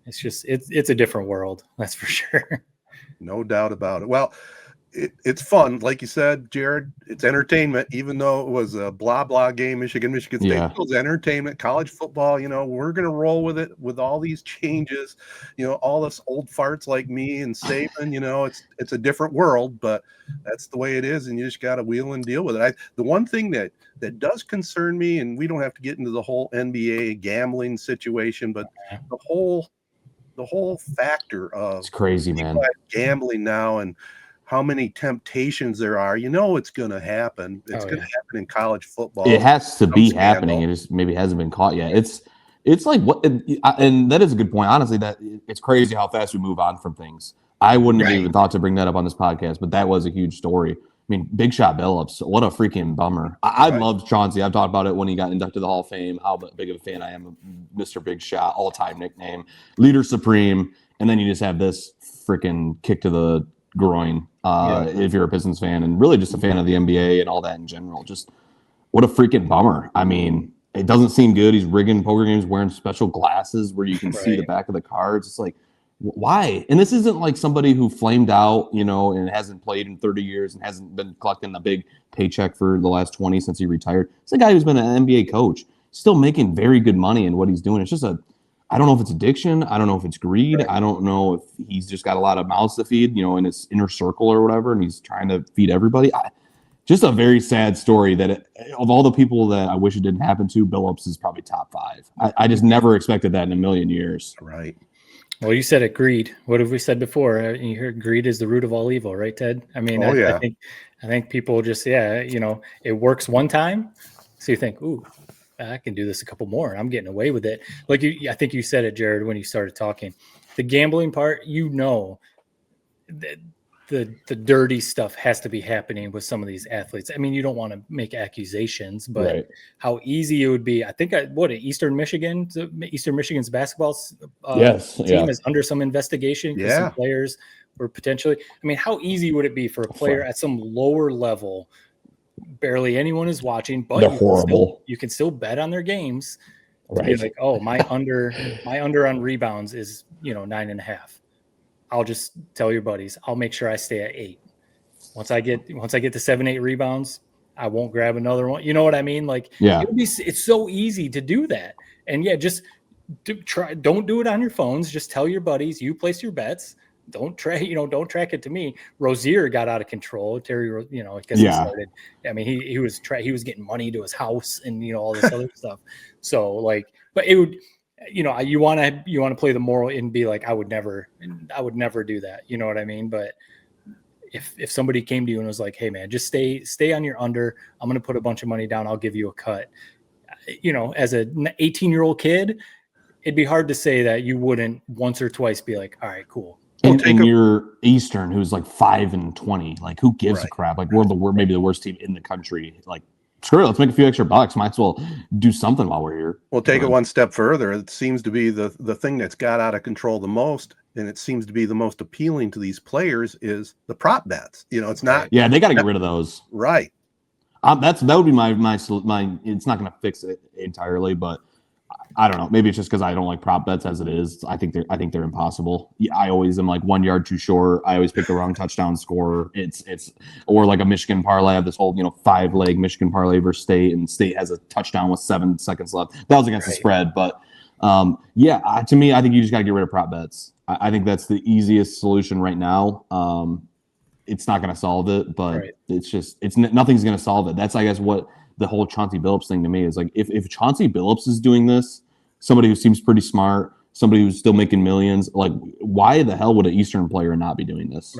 it's just it's a different world, that's for sure.
No doubt about it. Well, it's fun, like you said, Jared. It's entertainment, even though it was a blah blah game. Michigan State. It was entertainment. College football. We're gonna roll with it with all these changes. All this old farts like me and Saban. It's a different world, but that's the way it is, and you just got to wheel and deal with it. The one thing that does concern me, and we don't have to get into the whole NBA gambling situation, but the whole factor of
it's crazy, man.
Gambling now and how many temptations there are, it's going to happen. It's going to happen in college football.
It has to be happening. It just maybe hasn't been caught yet. It's like what, and that is a good point. Honestly, that it's crazy how fast we move on from things. I wouldn't have even thought to bring that up on this podcast, but that was a huge story. I mean, Big Shot Billups, what a freaking bummer. I loved Chauncey. I've talked about it when he got inducted to the Hall of Fame, how big of a fan I am of Mr. Big Shot, all-time nickname, leader supreme, and then you just have this freaking kick to the groin if you're a Pistons fan, and really just a fan of the NBA and all that in general. Just what a freaking bummer. I mean, it doesn't seem good. He's rigging poker games, wearing special glasses where you can see the back of the cards. It's like, why? And this isn't like somebody who flamed out, and hasn't played in 30 years and hasn't been collecting a big paycheck for the last 20 since he retired. It's a guy who's been an NBA coach, still making very good money in what he's doing. It's just I don't know if it's addiction. I don't know if it's greed. I don't know if he's just got a lot of mouths to feed, in his inner circle or whatever, and he's trying to feed everybody. Just a very sad story that of all the people that I wish it didn't happen to, Billups is probably top 5. I just never expected that in a million years.
Right.
Well, you said it, greed. What have we said before? You heard greed is the root of all evil, right, Ted? I mean, I think people just, it works one time. So you think, ooh, I can do this a couple more. I'm getting away with it. Like I think you said it, Jared, when you started talking. The gambling part, the dirty stuff has to be happening with some of these athletes. I mean, you don't want to make accusations, but how easy it would be. I think Eastern Michigan's basketball team is under some investigation because some players were potentially. I mean, how easy would it be for a player at some lower level? Barely anyone is watching, but you can still bet on their games. To be like, oh, my under on rebounds is 9.5. I'll just tell your buddies, I'll make sure I stay at 8. Once I get to 7-8 rebounds, I won't grab another one. You know what I mean? Like, it's so easy to do that. And just don't do it on your phones. Just tell your buddies, you place your bets. Don't track it to me. Rozier got out of control. Terry, because he started. I mean, he was getting money to his house and all this other stuff. So but it would, you want to play the moral and be like, I would never do that. You know what I mean? But if somebody came to you and was like, hey man, just stay on your under. I'm going to put a bunch of money down. I'll give you a cut. As an 18-year-old kid, it'd be hard to say that you wouldn't once or twice be like, all right, cool.
And you're Eastern, who's like 5-20. Like, who gives a crap? Like, we're maybe the worst team in the country. Like, screw it, let's make a few extra bucks. Might as well do something while we're here.
Well, take it one step further. It seems to be the thing that's got out of control the most, and it seems to be the most appealing to these players is the prop bets. It's not.
Yeah, they got to get rid of those.
Right.
That would be my. It's not going to fix it entirely, but I don't know. Maybe it's just because I don't like prop bets as it is. I think they're impossible. Yeah, I always am like 1 yard too short. I always pick the wrong touchdown score. It's or like a Michigan parlay. I have this whole 5-leg Michigan parlay versus State, and State has a touchdown with 7 seconds left. That was against the spread, but to me, I think you just got to get rid of prop bets. I think that's the easiest solution right now. It's not going to solve it, but nothing's going to solve it. That's, I guess, what the whole Chauncey Billups thing to me is like. If Chauncey Billups is doing this, somebody who seems pretty smart, somebody who's still making millions, like, why the hell would an Eastern player not be doing this?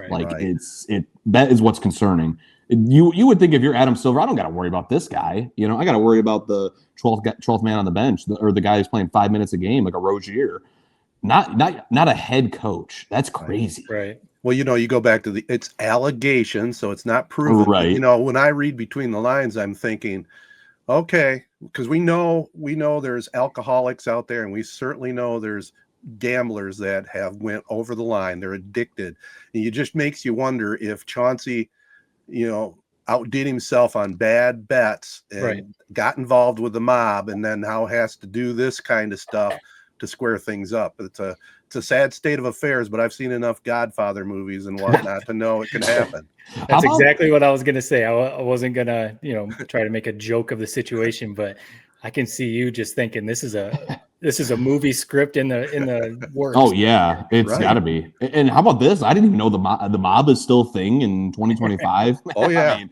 That is what's concerning. You would think if you're Adam Silver, I don't got to worry about this guy. I got to worry about the 12th man on the bench, or the guy who's playing 5 minutes a game, like a Rozier. Not a head coach. That's crazy.
Right. Well, you go back to it's allegations, so it's not proven.
Right.
But, when I read between the lines, I'm thinking, okay, because we know there's alcoholics out there, and we certainly know there's gamblers that have went over the line. They're addicted, and it just makes you wonder if Chauncey, outdid himself on bad bets and got involved with the mob, and then now has to do this kind of stuff to square things up. It's a sad state of affairs, but I've seen enough Godfather movies and whatnot to know it can happen.
That's exactly what I was going to say. I wasn't going to, try to make a joke of the situation, but I can see you just thinking this is a movie script in the works.
Oh yeah, it's got to be. And how about this? I didn't even know the mob is still a thing in 2025.
Oh yeah.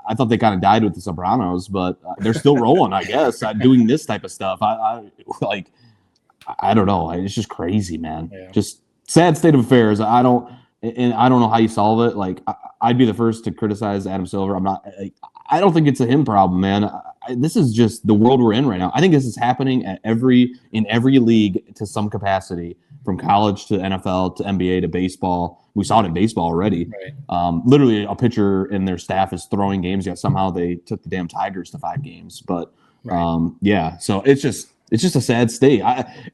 I thought they kind of died with the Sopranos, but they're still rolling, I guess, doing this type of stuff. I don't know. It's just crazy, man. Yeah. Just sad state of affairs. I don't know how you solve it. Like, I'd be the first to criticize Adam Silver. I don't think it's a him problem, man. This is just the world we're in right now. I think this is happening in every league to some capacity, from college to NFL to NBA to baseball. We saw it in baseball already. Right. Literally, a pitcher and their staff is throwing games, yet somehow they took the damn Tigers to 5 games. But so it's just a sad state.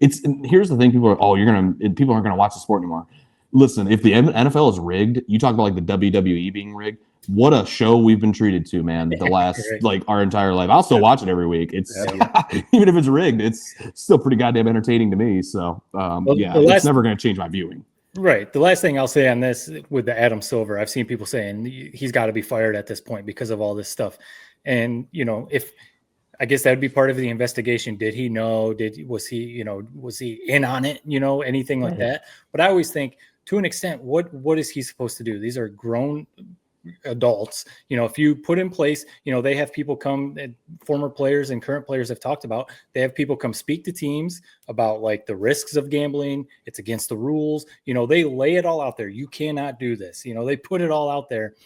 Here's the thing: people aren't gonna watch the sport anymore. Listen, if the NFL is rigged, you talk about like the WWE being rigged. What a show we've been treated to, man. The last our entire life. I'll still watch it every week. It's even if it's rigged, it's still pretty goddamn entertaining to me. So it's never gonna change my viewing.
Right. The last thing I'll say on this with the Adam Silver, I've seen people saying he's got to be fired at this point because of all this stuff, and if. I guess that would be part of the investigation. Did he know? Was he in on it? Anything like that. But I always think, to an extent, what is he supposed to do? These are grown adults. If you put in place, they have people come, former players and current players have talked about, they have people come speak to teams about like the risks of gambling. It's against the rules. They lay it all out there. You cannot do this. They put it all out there.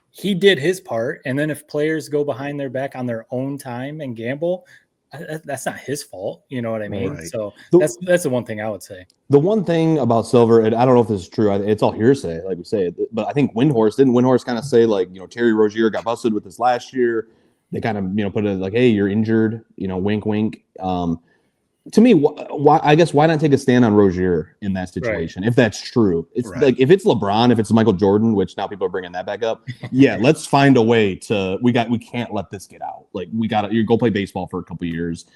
He did his part, and then if players go behind their back on their own time and gamble, that's not his fault. You know what I mean? Right. So that's the one thing I would say.
The one thing about Silver, and I don't know if this is true, it's all hearsay, like we say, but I think Windhorst kind of say, like, Terry Rozier got busted with this last year. They kind of, put it like, hey, you're injured, wink, wink. To me, why not take a stand on Rozier in that situation? If that's true, it's like, if it's LeBron, if it's Michael Jordan, which now people are bringing that back up. Yeah, let's find a way to. We can't let this get out. Like, you go play baseball for a couple of years.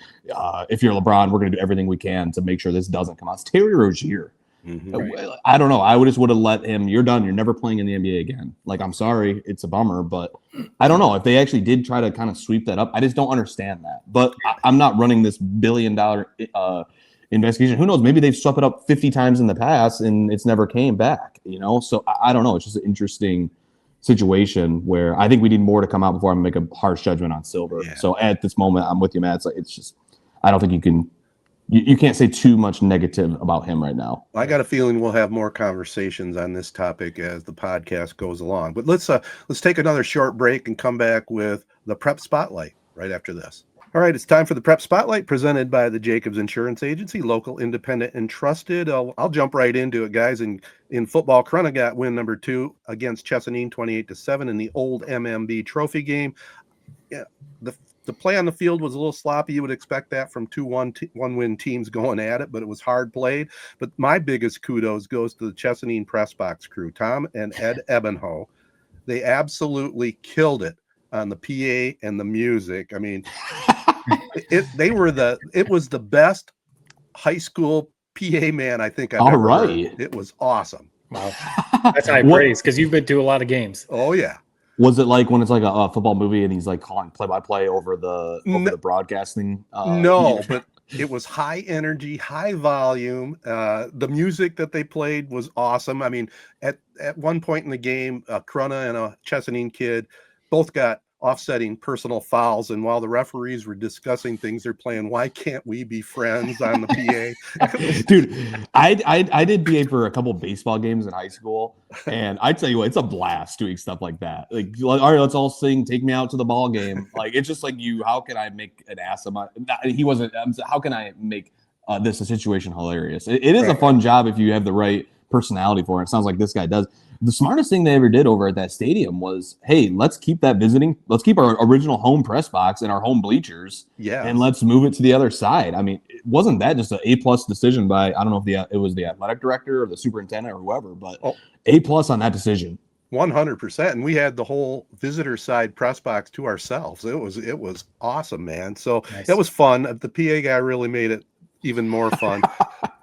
If you're LeBron, we're gonna do everything we can to make sure this doesn't come out. It's Terry Rozier. Mm-hmm. I don't know. I would have let him. You're done. You're never playing in the NBA again. Like, I'm sorry, it's a bummer, but I don't know if they actually did try to kind of sweep that up. I just don't understand that. But I'm not running this $1 billion investigation. Who knows? Maybe they've swept it up 50 times in the past and it's never came back. So I don't know. It's just an interesting situation where I think we need more to come out before I make a harsh judgment on Silver. Yeah. So at this moment, I'm with you, Matt. It's just I don't think you can. You can't say too much negative about him right now.
I got a feeling we'll have more conversations on this topic as the podcast goes along. But let's take another short break and come back with the Prep Spotlight right after this. All right, it's time for the Prep Spotlight presented by the Jacobs Insurance Agency, local, independent, and trusted. I'll jump right into it, guys. In football, Corunna got win number 2 against Chesaning, 28-7 in the old MMB Trophy game. Yeah, the play on the field was a little sloppy. You would expect that from two one-win teams going at it, but it was hard played. But my biggest kudos goes to the Chesaning press box crew, Tom and Ed Ebenho. They absolutely killed it on the PA and the music. I mean, it was the best high school PA man I think I've ever heard. It was awesome.
Wow. That's high praise because you've been to a lot of games.
Oh yeah.
Was it like when it's like a football movie and he's like calling play-by-play over the broadcasting?
No, but it was high energy, high volume. The music that they played was awesome. I mean, at one point in the game, Corunna and a Chesaning kid both got offsetting personal fouls, and while the referees were discussing things, they're playing "Why Can't We Be Friends" on the PA.
Dude, I did PA for a couple baseball games in high school, and I tell you what, it's a blast doing stuff like that. Like, all right, let's all sing "Take Me Out to the Ball Game." Like, it's just like how can I make an ass of my? He wasn't. How can I make this a situation hilarious? It is a fun job if you have the right personality for it. It sounds like this guy does. The smartest thing they ever did over at that stadium was, hey, let's keep our original home press box and our home bleachers, and let's move it to the other side. I mean, wasn't that just an A+ decision by, I don't know if it was the athletic director or the superintendent or whoever, but A+ on that decision.
100%. And we had the whole visitor side press box to ourselves. It was awesome, man. So It was fun. The PA guy really made it even more fun.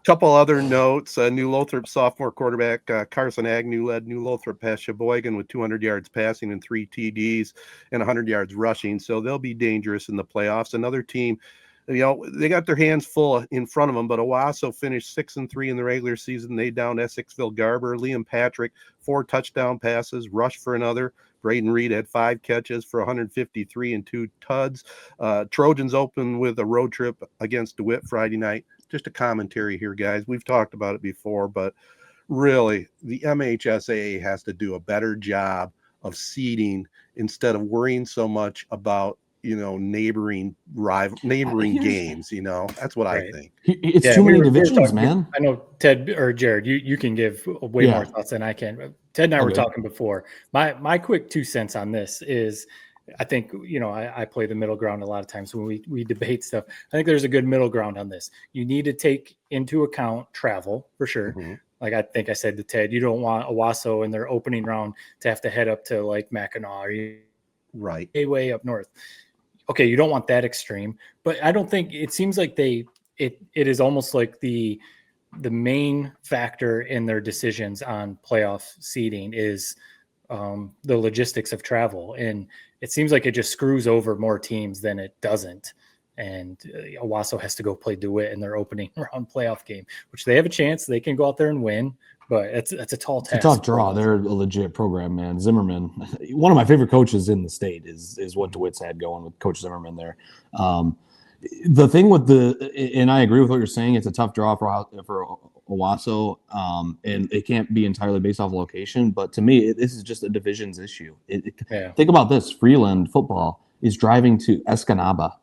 Couple other notes. New Lothrop sophomore quarterback Carson Agnew led New Lothrop past Sheboygan with 200 yards passing and 3 TDs and 100 yards rushing. So they'll be dangerous in the playoffs. Another team, they got their hands full in front of them, but Owasso finished 6-3 in the regular season. They downed Essexville Garber. Liam Patrick, 4 touchdown passes, rushed for another. Braden Reed had 5 catches for 153 and 2 tuds. Trojans open with a road trip against DeWitt Friday night. Just a commentary here, guys. We've talked about it before, but really, the MHSAA has to do a better job of seeding instead of worrying so much about neighboring games. That's what I think.
It's too many divisions, man.
I know Ted or Jared, you can give way more thoughts than I can. Ted and I were talking before. My quick 2 cents on this is, I think, I play the middle ground a lot of times when we debate stuff. I think there's a good middle ground on this. You need to take into account travel for sure. Mm-hmm. Like I think I said to Ted, you don't want Owasso in their opening round to have to head up to like Mackinac or way up north. Okay, you don't want that extreme, but I don't think it seems like it is almost like the main factor in their decisions on playoff seeding is the logistics of travel, and it seems like it just screws over more teams than it doesn't. And Owasso has to go play DeWitt in their opening round playoff game, which they have a chance. They can go out there and win, but it's a tall task.
It's a tough draw. They're a legit program, man. Zimmerman, one of my favorite coaches in the state, is what DeWitt's had going with Coach Zimmerman there. The thing with and I agree with what you're saying, it's a tough draw for Owasso, and it can't be entirely based off location. But to me, this is just a divisions issue. Think about this: Freeland football is driving to Escanaba,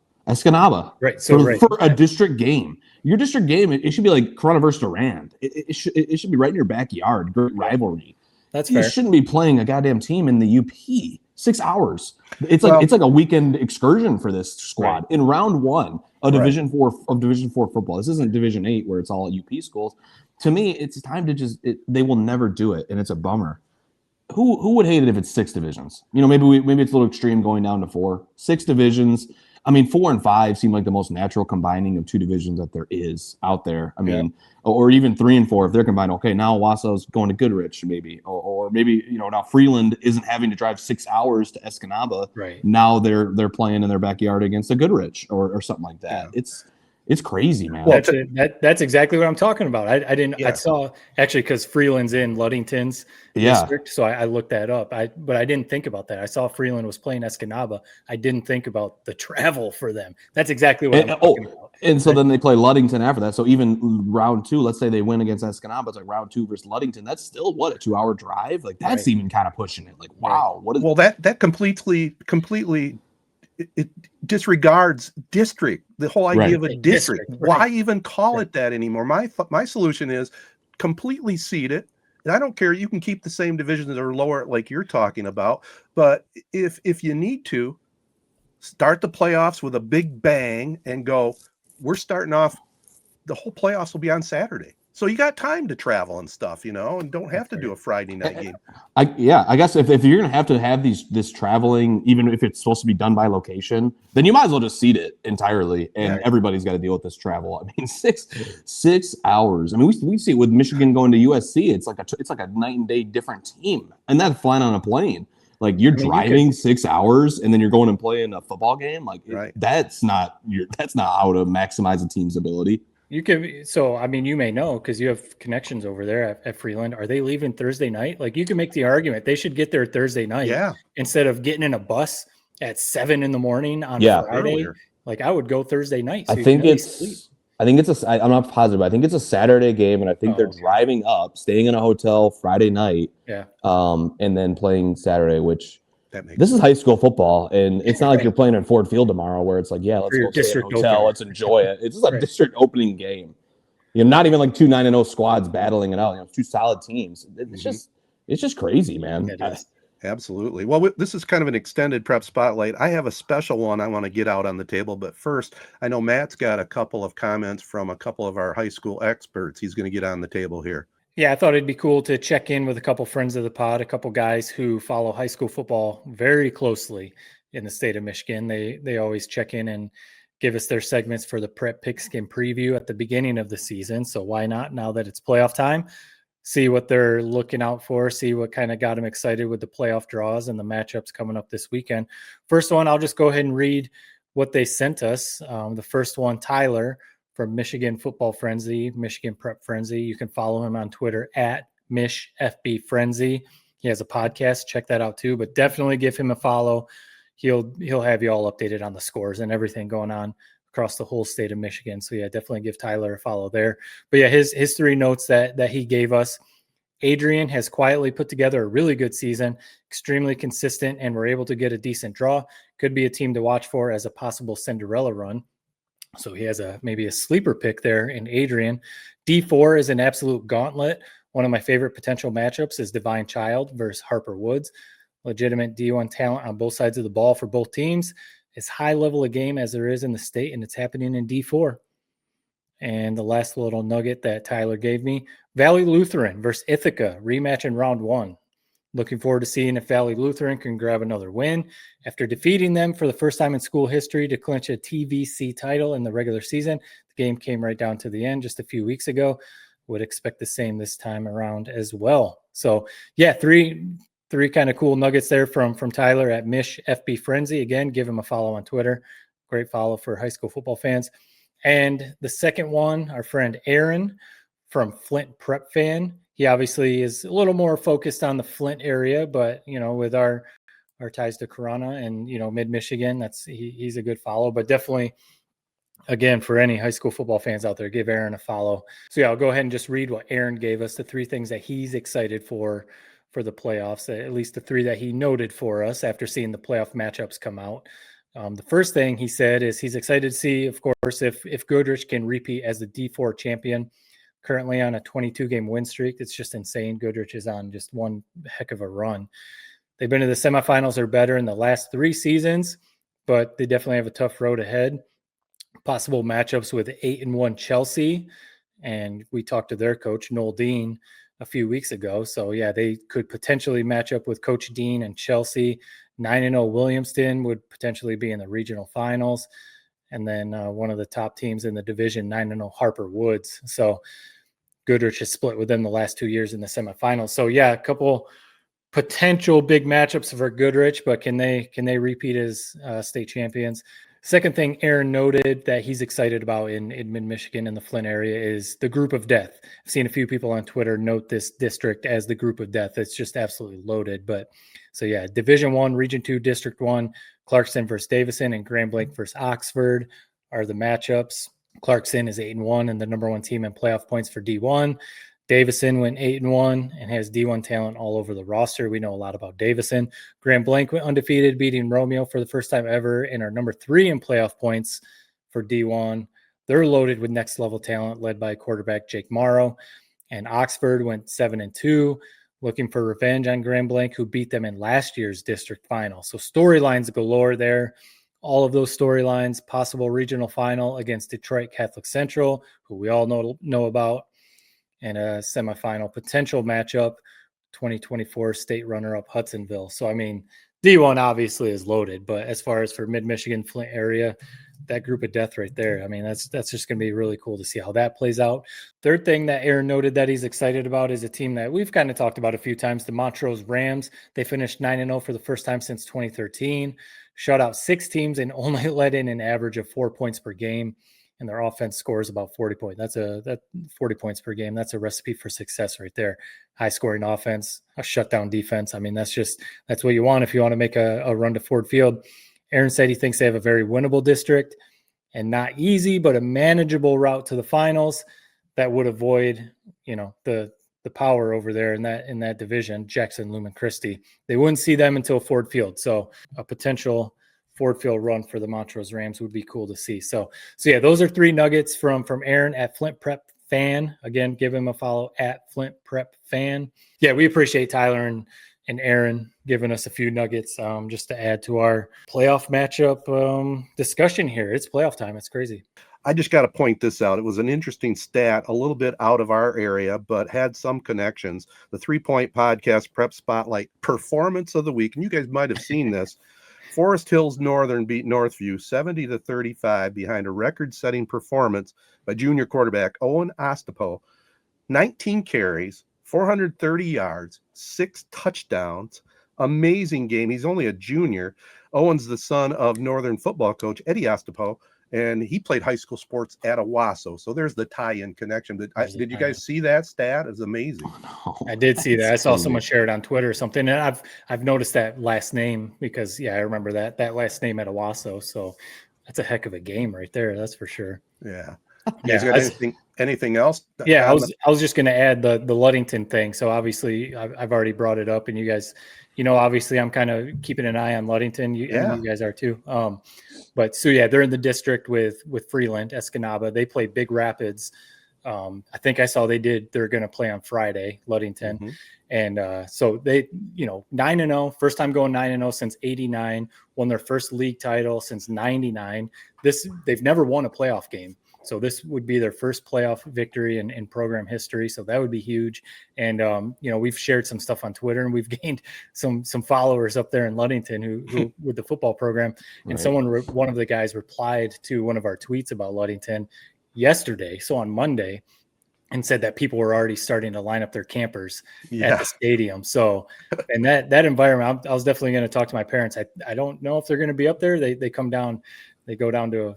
right? So
for a district game. Your district game, it should be like Corunna versus Durand. It should be right in your backyard. Great rivalry.
That's fair.
You shouldn't be playing a goddamn team in the UP. 6 hours. It's like a weekend excursion for this squad in round 1 of Division 4 football. This isn't Division 8 where it's all UP schools. To me, it's time to they will never do it, and it's a bummer. Who would hate it if it's 6 divisions? Maybe it's a little extreme going down to 4. 6 divisions. I mean, 4 and 5 seem like the most natural combining of 2 divisions that there is out there. I mean, or even 3 and 4 if they're combined. Okay, now Owasso's going to Goodrich, maybe, or maybe now Freeland isn't having to drive 6 hours to Escanaba.
Right
now, they're playing in their backyard against a Goodrich or something like that. Yeah. It's crazy, man.
Well, that's exactly what I'm talking about. I saw actually because Freeland's in Ludington's district, so I looked that up. But I didn't think about that. I saw Freeland was playing Escanaba. I didn't think about the travel for them. That's exactly what I'm talking about.
And so then they play Ludington after that. So even round 2, let's say they win against Escanaba, it's like round 2 versus Ludington. That's still a 2-hour drive. Like that's even kind of pushing it. Like wow, what is
that completely it disregards district, the whole idea of a district. Why even call it that anymore? My solution is completely seed it. And I don't care. You can keep the same divisions that are lower, like you're talking about. But if you need to, start the playoffs with a big bang and go, we're starting off, the whole playoffs will be on Saturday. So you got time to travel and stuff, and don't have to do a Friday night game.
I guess if you're going to have this traveling, even if it's supposed to be done by location, then you might as well just seat it entirely, and everybody's got to deal with this travel. I mean, 6 hours. I mean, we see it with Michigan going to USC. It's like a night and day different team, and that's flying on a plane. Like you're driving 6 hours, and then you're going and playing a football game. Like that's not how to maximize a team's ability.
You can, so I mean, you may know because you have connections over there at Freeland. Are they leaving Thursday night? Like you can make the argument they should get there Thursday night instead of getting in a bus at 7 a.m. on Friday. Earlier. Like I would go Thursday night. So
I'm not positive, but I think it's a Saturday game, and I think they're driving up, staying in a hotel Friday night, and then playing Saturday, which. This is high school football, and it's not like you're playing at Ford Field tomorrow where it's like, let's go stay in a hotel, let's enjoy it. It's just a district opening game. Not even like 2 9-0 squads battling it out. Two solid teams. It's just crazy, man.
Absolutely. Well, this is kind of an extended prep spotlight. I have a special one I want to get out on the table, but first, I know Matt's got a couple of comments from a couple of our high school experts. He's going to get on the table here.
Yeah, I thought it'd be cool to check in with a couple friends of the pod, a couple guys who follow high school football very closely in the state of Michigan. They always check in and give us their segments for the prep pigskin preview at the beginning of the season. So why not, now that it's playoff time, see what they're looking out for, see what kind of got them excited with the playoff draws and the matchups coming up this weekend. First one, I'll just go ahead and read what they sent us. The first one, Tyler, from Michigan Football Frenzy, Michigan Prep Frenzy. You can follow him on Twitter at MishFBFrenzy. He has a podcast. Check that out too. But definitely give him a follow. He'll have you all updated on the scores and everything going on across the whole state of Michigan. So yeah, definitely give Tyler a follow there. But yeah, his 3 notes that he gave us. Adrian has quietly put together a really good season, extremely consistent, and we're able to get a decent draw. Could be a team to watch for as a possible Cinderella run. So he has maybe a sleeper pick there in Adrian. D4 is an absolute gauntlet. One of my favorite potential matchups is Divine Child versus Harper Woods. Legitimate D1 talent on both sides of the ball for both teams. As high level a game as there is in the state, and it's happening in D4. And the last little nugget that Tyler gave me, Valley Lutheran versus Ithaca, rematch in round 1. Looking forward to seeing if Valley Lutheran can grab another win after defeating them for the first time in school history to clinch a TVC title in the regular season. The game came right down to the end just a few weeks ago. Would expect the same this time around as well. So yeah, three kind of cool nuggets there from Tyler at MishFBFrenzy. Again, give him a follow on Twitter. Great follow for high school football fans. And the second one, our friend Aaron from Flint Prep Fan. He obviously is a little more focused on the Flint area, but with our ties to Corona and mid-Michigan, he's a good follow. But definitely, again, for any high school football fans out there, give Aaron a follow. So yeah, I'll go ahead and just read what Aaron gave us, the 3 things that he's excited for the playoffs, at least the 3 that he noted for us after seeing the playoff matchups come out. The first thing he said is he's excited to see, of course, if Goodrich can repeat as the D4 champion. Currently on a 22-game win streak. It's just insane. Goodrich is on just one heck of a run. They've been to the semifinals or better in the last 3 seasons, but they definitely have a tough road ahead. Possible matchups with 8-1 Chelsea, and we talked to their coach, Noel Dean, a few weeks ago. So, yeah, they could potentially match up with Coach Dean and Chelsea. 9-0 Williamston would potentially be in the regional finals. And then one of the top teams in the division, 9-0 Harper Woods. So Goodrich has split with them the last 2 years in the semifinals. So yeah, a couple potential big matchups for Goodrich, but can they repeat as state champions? Second thing Aaron noted that he's excited about in mid-Michigan and the Flint area is the group of death. I've seen a few people on Twitter note this district as the group of death. It's just absolutely loaded. But so yeah, Division 1, Region 2, District 1, Clarkson versus Davison and Grand Blanc versus Oxford are the matchups. Clarkson is 8-1 and the number 1 team in playoff points for D1. Davison went 8-1 and has D1 talent all over the roster. We know a lot about Davison. Grand Blanc went undefeated, beating Romeo for the first time ever, and are number 3 in playoff points for D1. They're loaded with next level talent, led by quarterback Jake Morrow. And Oxford went 7-2, looking for revenge on Grand Blanc, who beat them in last year's district final. So storylines galore there. All of those storylines, possible regional final against Detroit Catholic Central, who we all know about, and a semifinal potential matchup, 2024 state runner-up Hudsonville. So, I mean, D1 obviously is loaded, but as far as for mid-Michigan, Flint area, that group of death right there, I mean, that's just going to be really cool to see how that plays out. Third thing that Aaron noted that he's excited about is a team that we've kind of talked about a few times, the Montrose Rams. They finished 9-0 for the first time since 2013, shut out 6 teams and only let in an average of 4 points per game. And their offense scores about 40 points. That's 40 points per game. That's a recipe for success right there. High scoring offense, a shutdown defense. I mean, that's what you want if you want to make a run to Ford Field. Aaron said he thinks they have a very winnable district and not easy, but a manageable route to the finals that would avoid, the power over there in that division, Jackson, Lumen Christi. They wouldn't see them until Ford Field. So a potential Ford Field run for the Montrose Rams would be cool to see. So yeah, those are 3 nuggets from Aaron at Flint Prep Fan. Again, give him a follow at Flint Prep Fan. Yeah, we appreciate Tyler and Aaron giving us a few nuggets just to add to our playoff matchup discussion here. It's playoff time. It's crazy.
I just got to point this out. It was an interesting stat, a little bit out of our area, but had some connections. The 3 Point Podcast Prep Spotlight Performance of the Week, and you guys might have seen this. Forest Hills Northern beat Northview 70-35 behind a record-setting performance by junior quarterback Owen Ostapo. 19 carries, 430 yards, 6 touchdowns. Amazing game. He's only a junior. Owen's the son of Northern football coach Eddie Ostapo, and he played high school sports at Owasso. So there's the tie-in connection. But did you guys see that stat? It's amazing.
Oh, no.
I did see that. I saw someone share it on Twitter or something. And I've noticed that last name because, I remember that last name at Owasso. So that's a heck of a game right there. That's for sure.
Yeah. You guys got anything else?
Yeah, I was just going to add the Ludington thing. So obviously I've already brought it up, and you guys, obviously I'm kind of keeping an eye on Ludington. And you guys are too. But so yeah, they're in the district with Freeland, Escanaba. They play Big Rapids. I think I saw they're going to play on Friday, Ludington. Mm-hmm. And so they, 9-0, first time going 9-0 since 89, won their first league title since 99. They've never won a playoff game. So this would be their first playoff victory in program history. So that would be huge. And, we've shared some stuff on Twitter, and we've gained some followers up there in Ludington who with the football program. And
Right.
one of the guys replied to one of our tweets about Ludington yesterday, so on Monday, and said that people were already starting to line up their campers at the stadium. So, and that environment, I was definitely going to talk to my parents. I don't know if they're going to be up there. They come down. They go down to,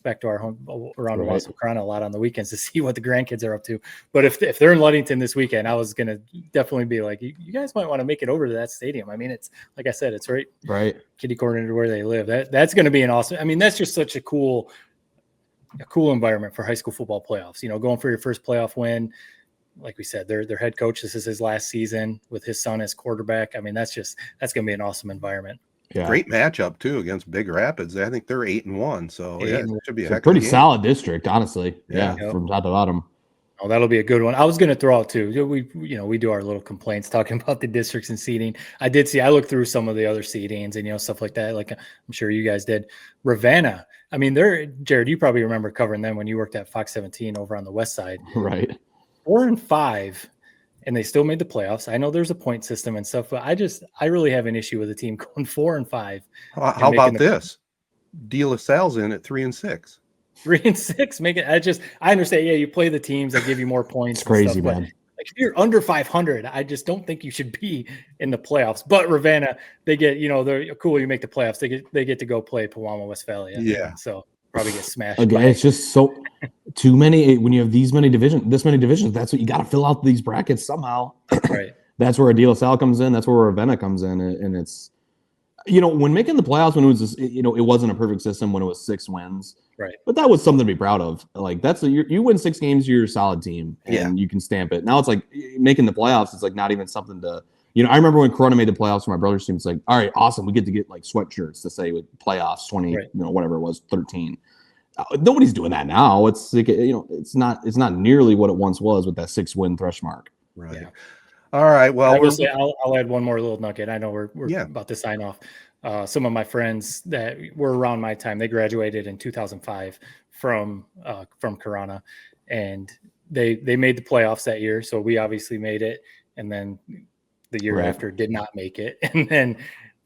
back to our home around Owasso Corona a lot on the weekends to see what the grandkids are up to. But if they're in Ludington this weekend, I was going to definitely be like, you guys might want to make it over to that stadium. I mean, it's like I said, it's right kitty corner to where they live. That's going to be an awesome. I mean, that's just such a cool environment for high school football playoffs. Going for your first playoff win. Like we said, their head coach, this is his last season with his son as quarterback. I mean, that's going to be an awesome environment.
Yeah.
Great matchup too against Big Rapids. I think they're 8-1, so it should be
a pretty solid district, honestly. Yeah, from top to bottom.
Oh, that'll be a good one. I was going to throw out too. We do our little complaints talking about the districts and seeding. I looked through some of the other seedings and stuff like that. Like I'm sure you guys did. Ravenna. I mean, Jared, you probably remember covering them when you worked at Fox 17 over on the west side.
Right.
4-5. And they still made the playoffs. I know there's a point system and stuff, but I really have an issue with a team going 4-5.
How about this? De La Salle's in at 3-6.
3-6. I understand. Yeah, you play the teams that give you more points.
It's crazy, man.
Like if you're under 500, I just don't think you should be in the playoffs. But Ravenna, they get, they're cool. You make the playoffs. They get to go play Pewamo, Westphalia.
Yeah.
So probably get smashed.
Again, it's just so too many. When you have this many divisions, that's what you got to fill out these brackets somehow.
Right.
That's where a De La Salle comes in. That's where Ravenna comes in, and it's. when making the playoffs, when it was, it wasn't a perfect system when it was 6 wins.
Right.
But that was something to be proud of. Like you win 6 games, you're a solid team, and you can stamp it. Now it's like making the playoffs. It's like not even something to, I remember when Corona made the playoffs for my brother's team. It's like, all right, awesome. We get to get like sweatshirts to say with playoffs 20, whatever it was, 13. Nobody's doing that now. It's like, it's not nearly what it once was with that 6-win thresh mark.
Right. Yeah. All right. Well,
I'll add one more little nugget. I know we're about to sign off. Some of my friends that were around my time, they graduated in 2005 from Corona, and they made the playoffs that year. So we obviously made it, and then the year after did not make it, and then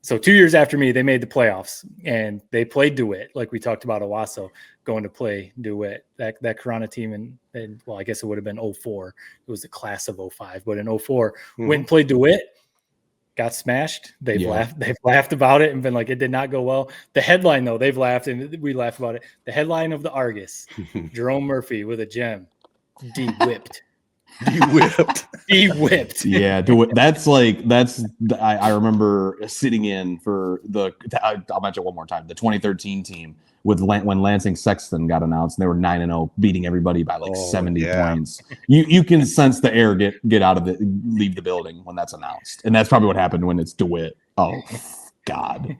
so 2 years after me, they made the playoffs, and they played DeWitt, like we talked about Owasso going to play DeWitt. That Corona team, and well, I guess it would have been 04. It was the class of 05, but in 04, went and played DeWitt, got smashed. They've laughed about it and been like, it did not go well. The headline, though, they've laughed, and we laugh about it. The headline of the Argus, Jerome Murphy with a gem, de-whipped. De-whipped.
Yeah, I remember sitting in for I'll mention one more time, the 2013 team when Lansing Sexton got announced, and they were 9-0, beating everybody by 70 points. You can sense the air get out of it, leave the building when that's announced, and that's probably what happened when it's DeWitt. Oh God.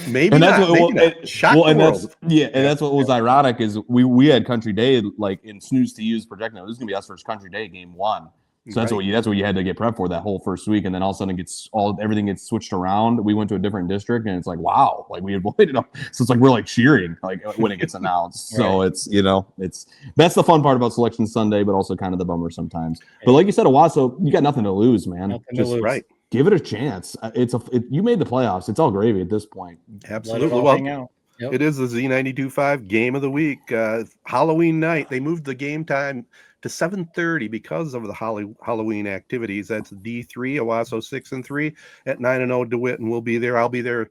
Maybe and that's
that's what was ironic is we had Country Day like in Snooze to Use projecting. This is gonna be us first Country Day game 1. So that's what you had to get prepped for that whole first week, and then all of a sudden everything gets switched around. We went to a different district, and it's like wow, like we avoided them. So it's like we're like cheering like when it gets announced. So it's that's the fun part about Selection Sunday, but also kind of the bummer sometimes. But like you said, Owasso, you got nothing to lose, man. Give it a chance. You made the playoffs. It's all gravy at this point.
Absolutely. Well, it is the Z92.5 game of the week. Halloween night. They moved the game time to 7:30 because of the Halloween activities. That's D3, Owasso 6-3 at 9-0 DeWitt, and we'll be there. I'll be there.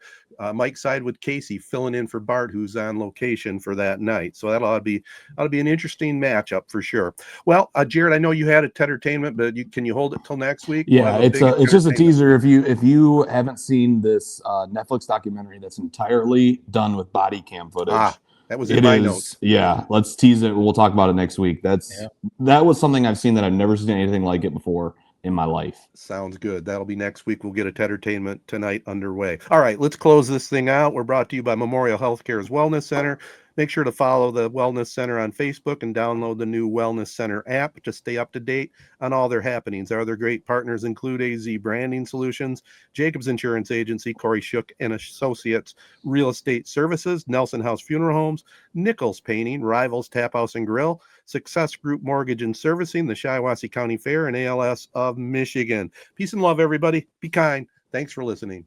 Mike side with Casey filling in for Bart, who's on location for that night. So that'll be an interesting matchup for sure. Well, Jared, I know you had a entertainment, but can you hold it till next week?
Yeah, it's just a teaser. If you haven't seen this Netflix documentary that's entirely done with body cam footage.
That was in my notes.
Yeah, let's tease it. We'll talk about it next week. That was something I've seen that I've never seen anything like it before in my life.
Sounds good. That'll be next week. We'll get a entertainment tonight underway. All right, let's close this thing out. We're brought to you by Memorial Healthcare's Wellness Center. Make sure to follow the Wellness Center on Facebook and download the new Wellness Center app to stay up to date on all their happenings. Our other great partners include AZee Branding Solutions, Jacobs Insurance Agency, Kori Shook and Associates Real Estate Services, Nelson House Funeral Homes, Nichols Painting, Rivals Taphouse and Grille, Success Group Mortgage and Servicing, the Shiawassee County Fair, and ALS of Michigan. Peace and love, everybody. Be kind. Thanks for listening.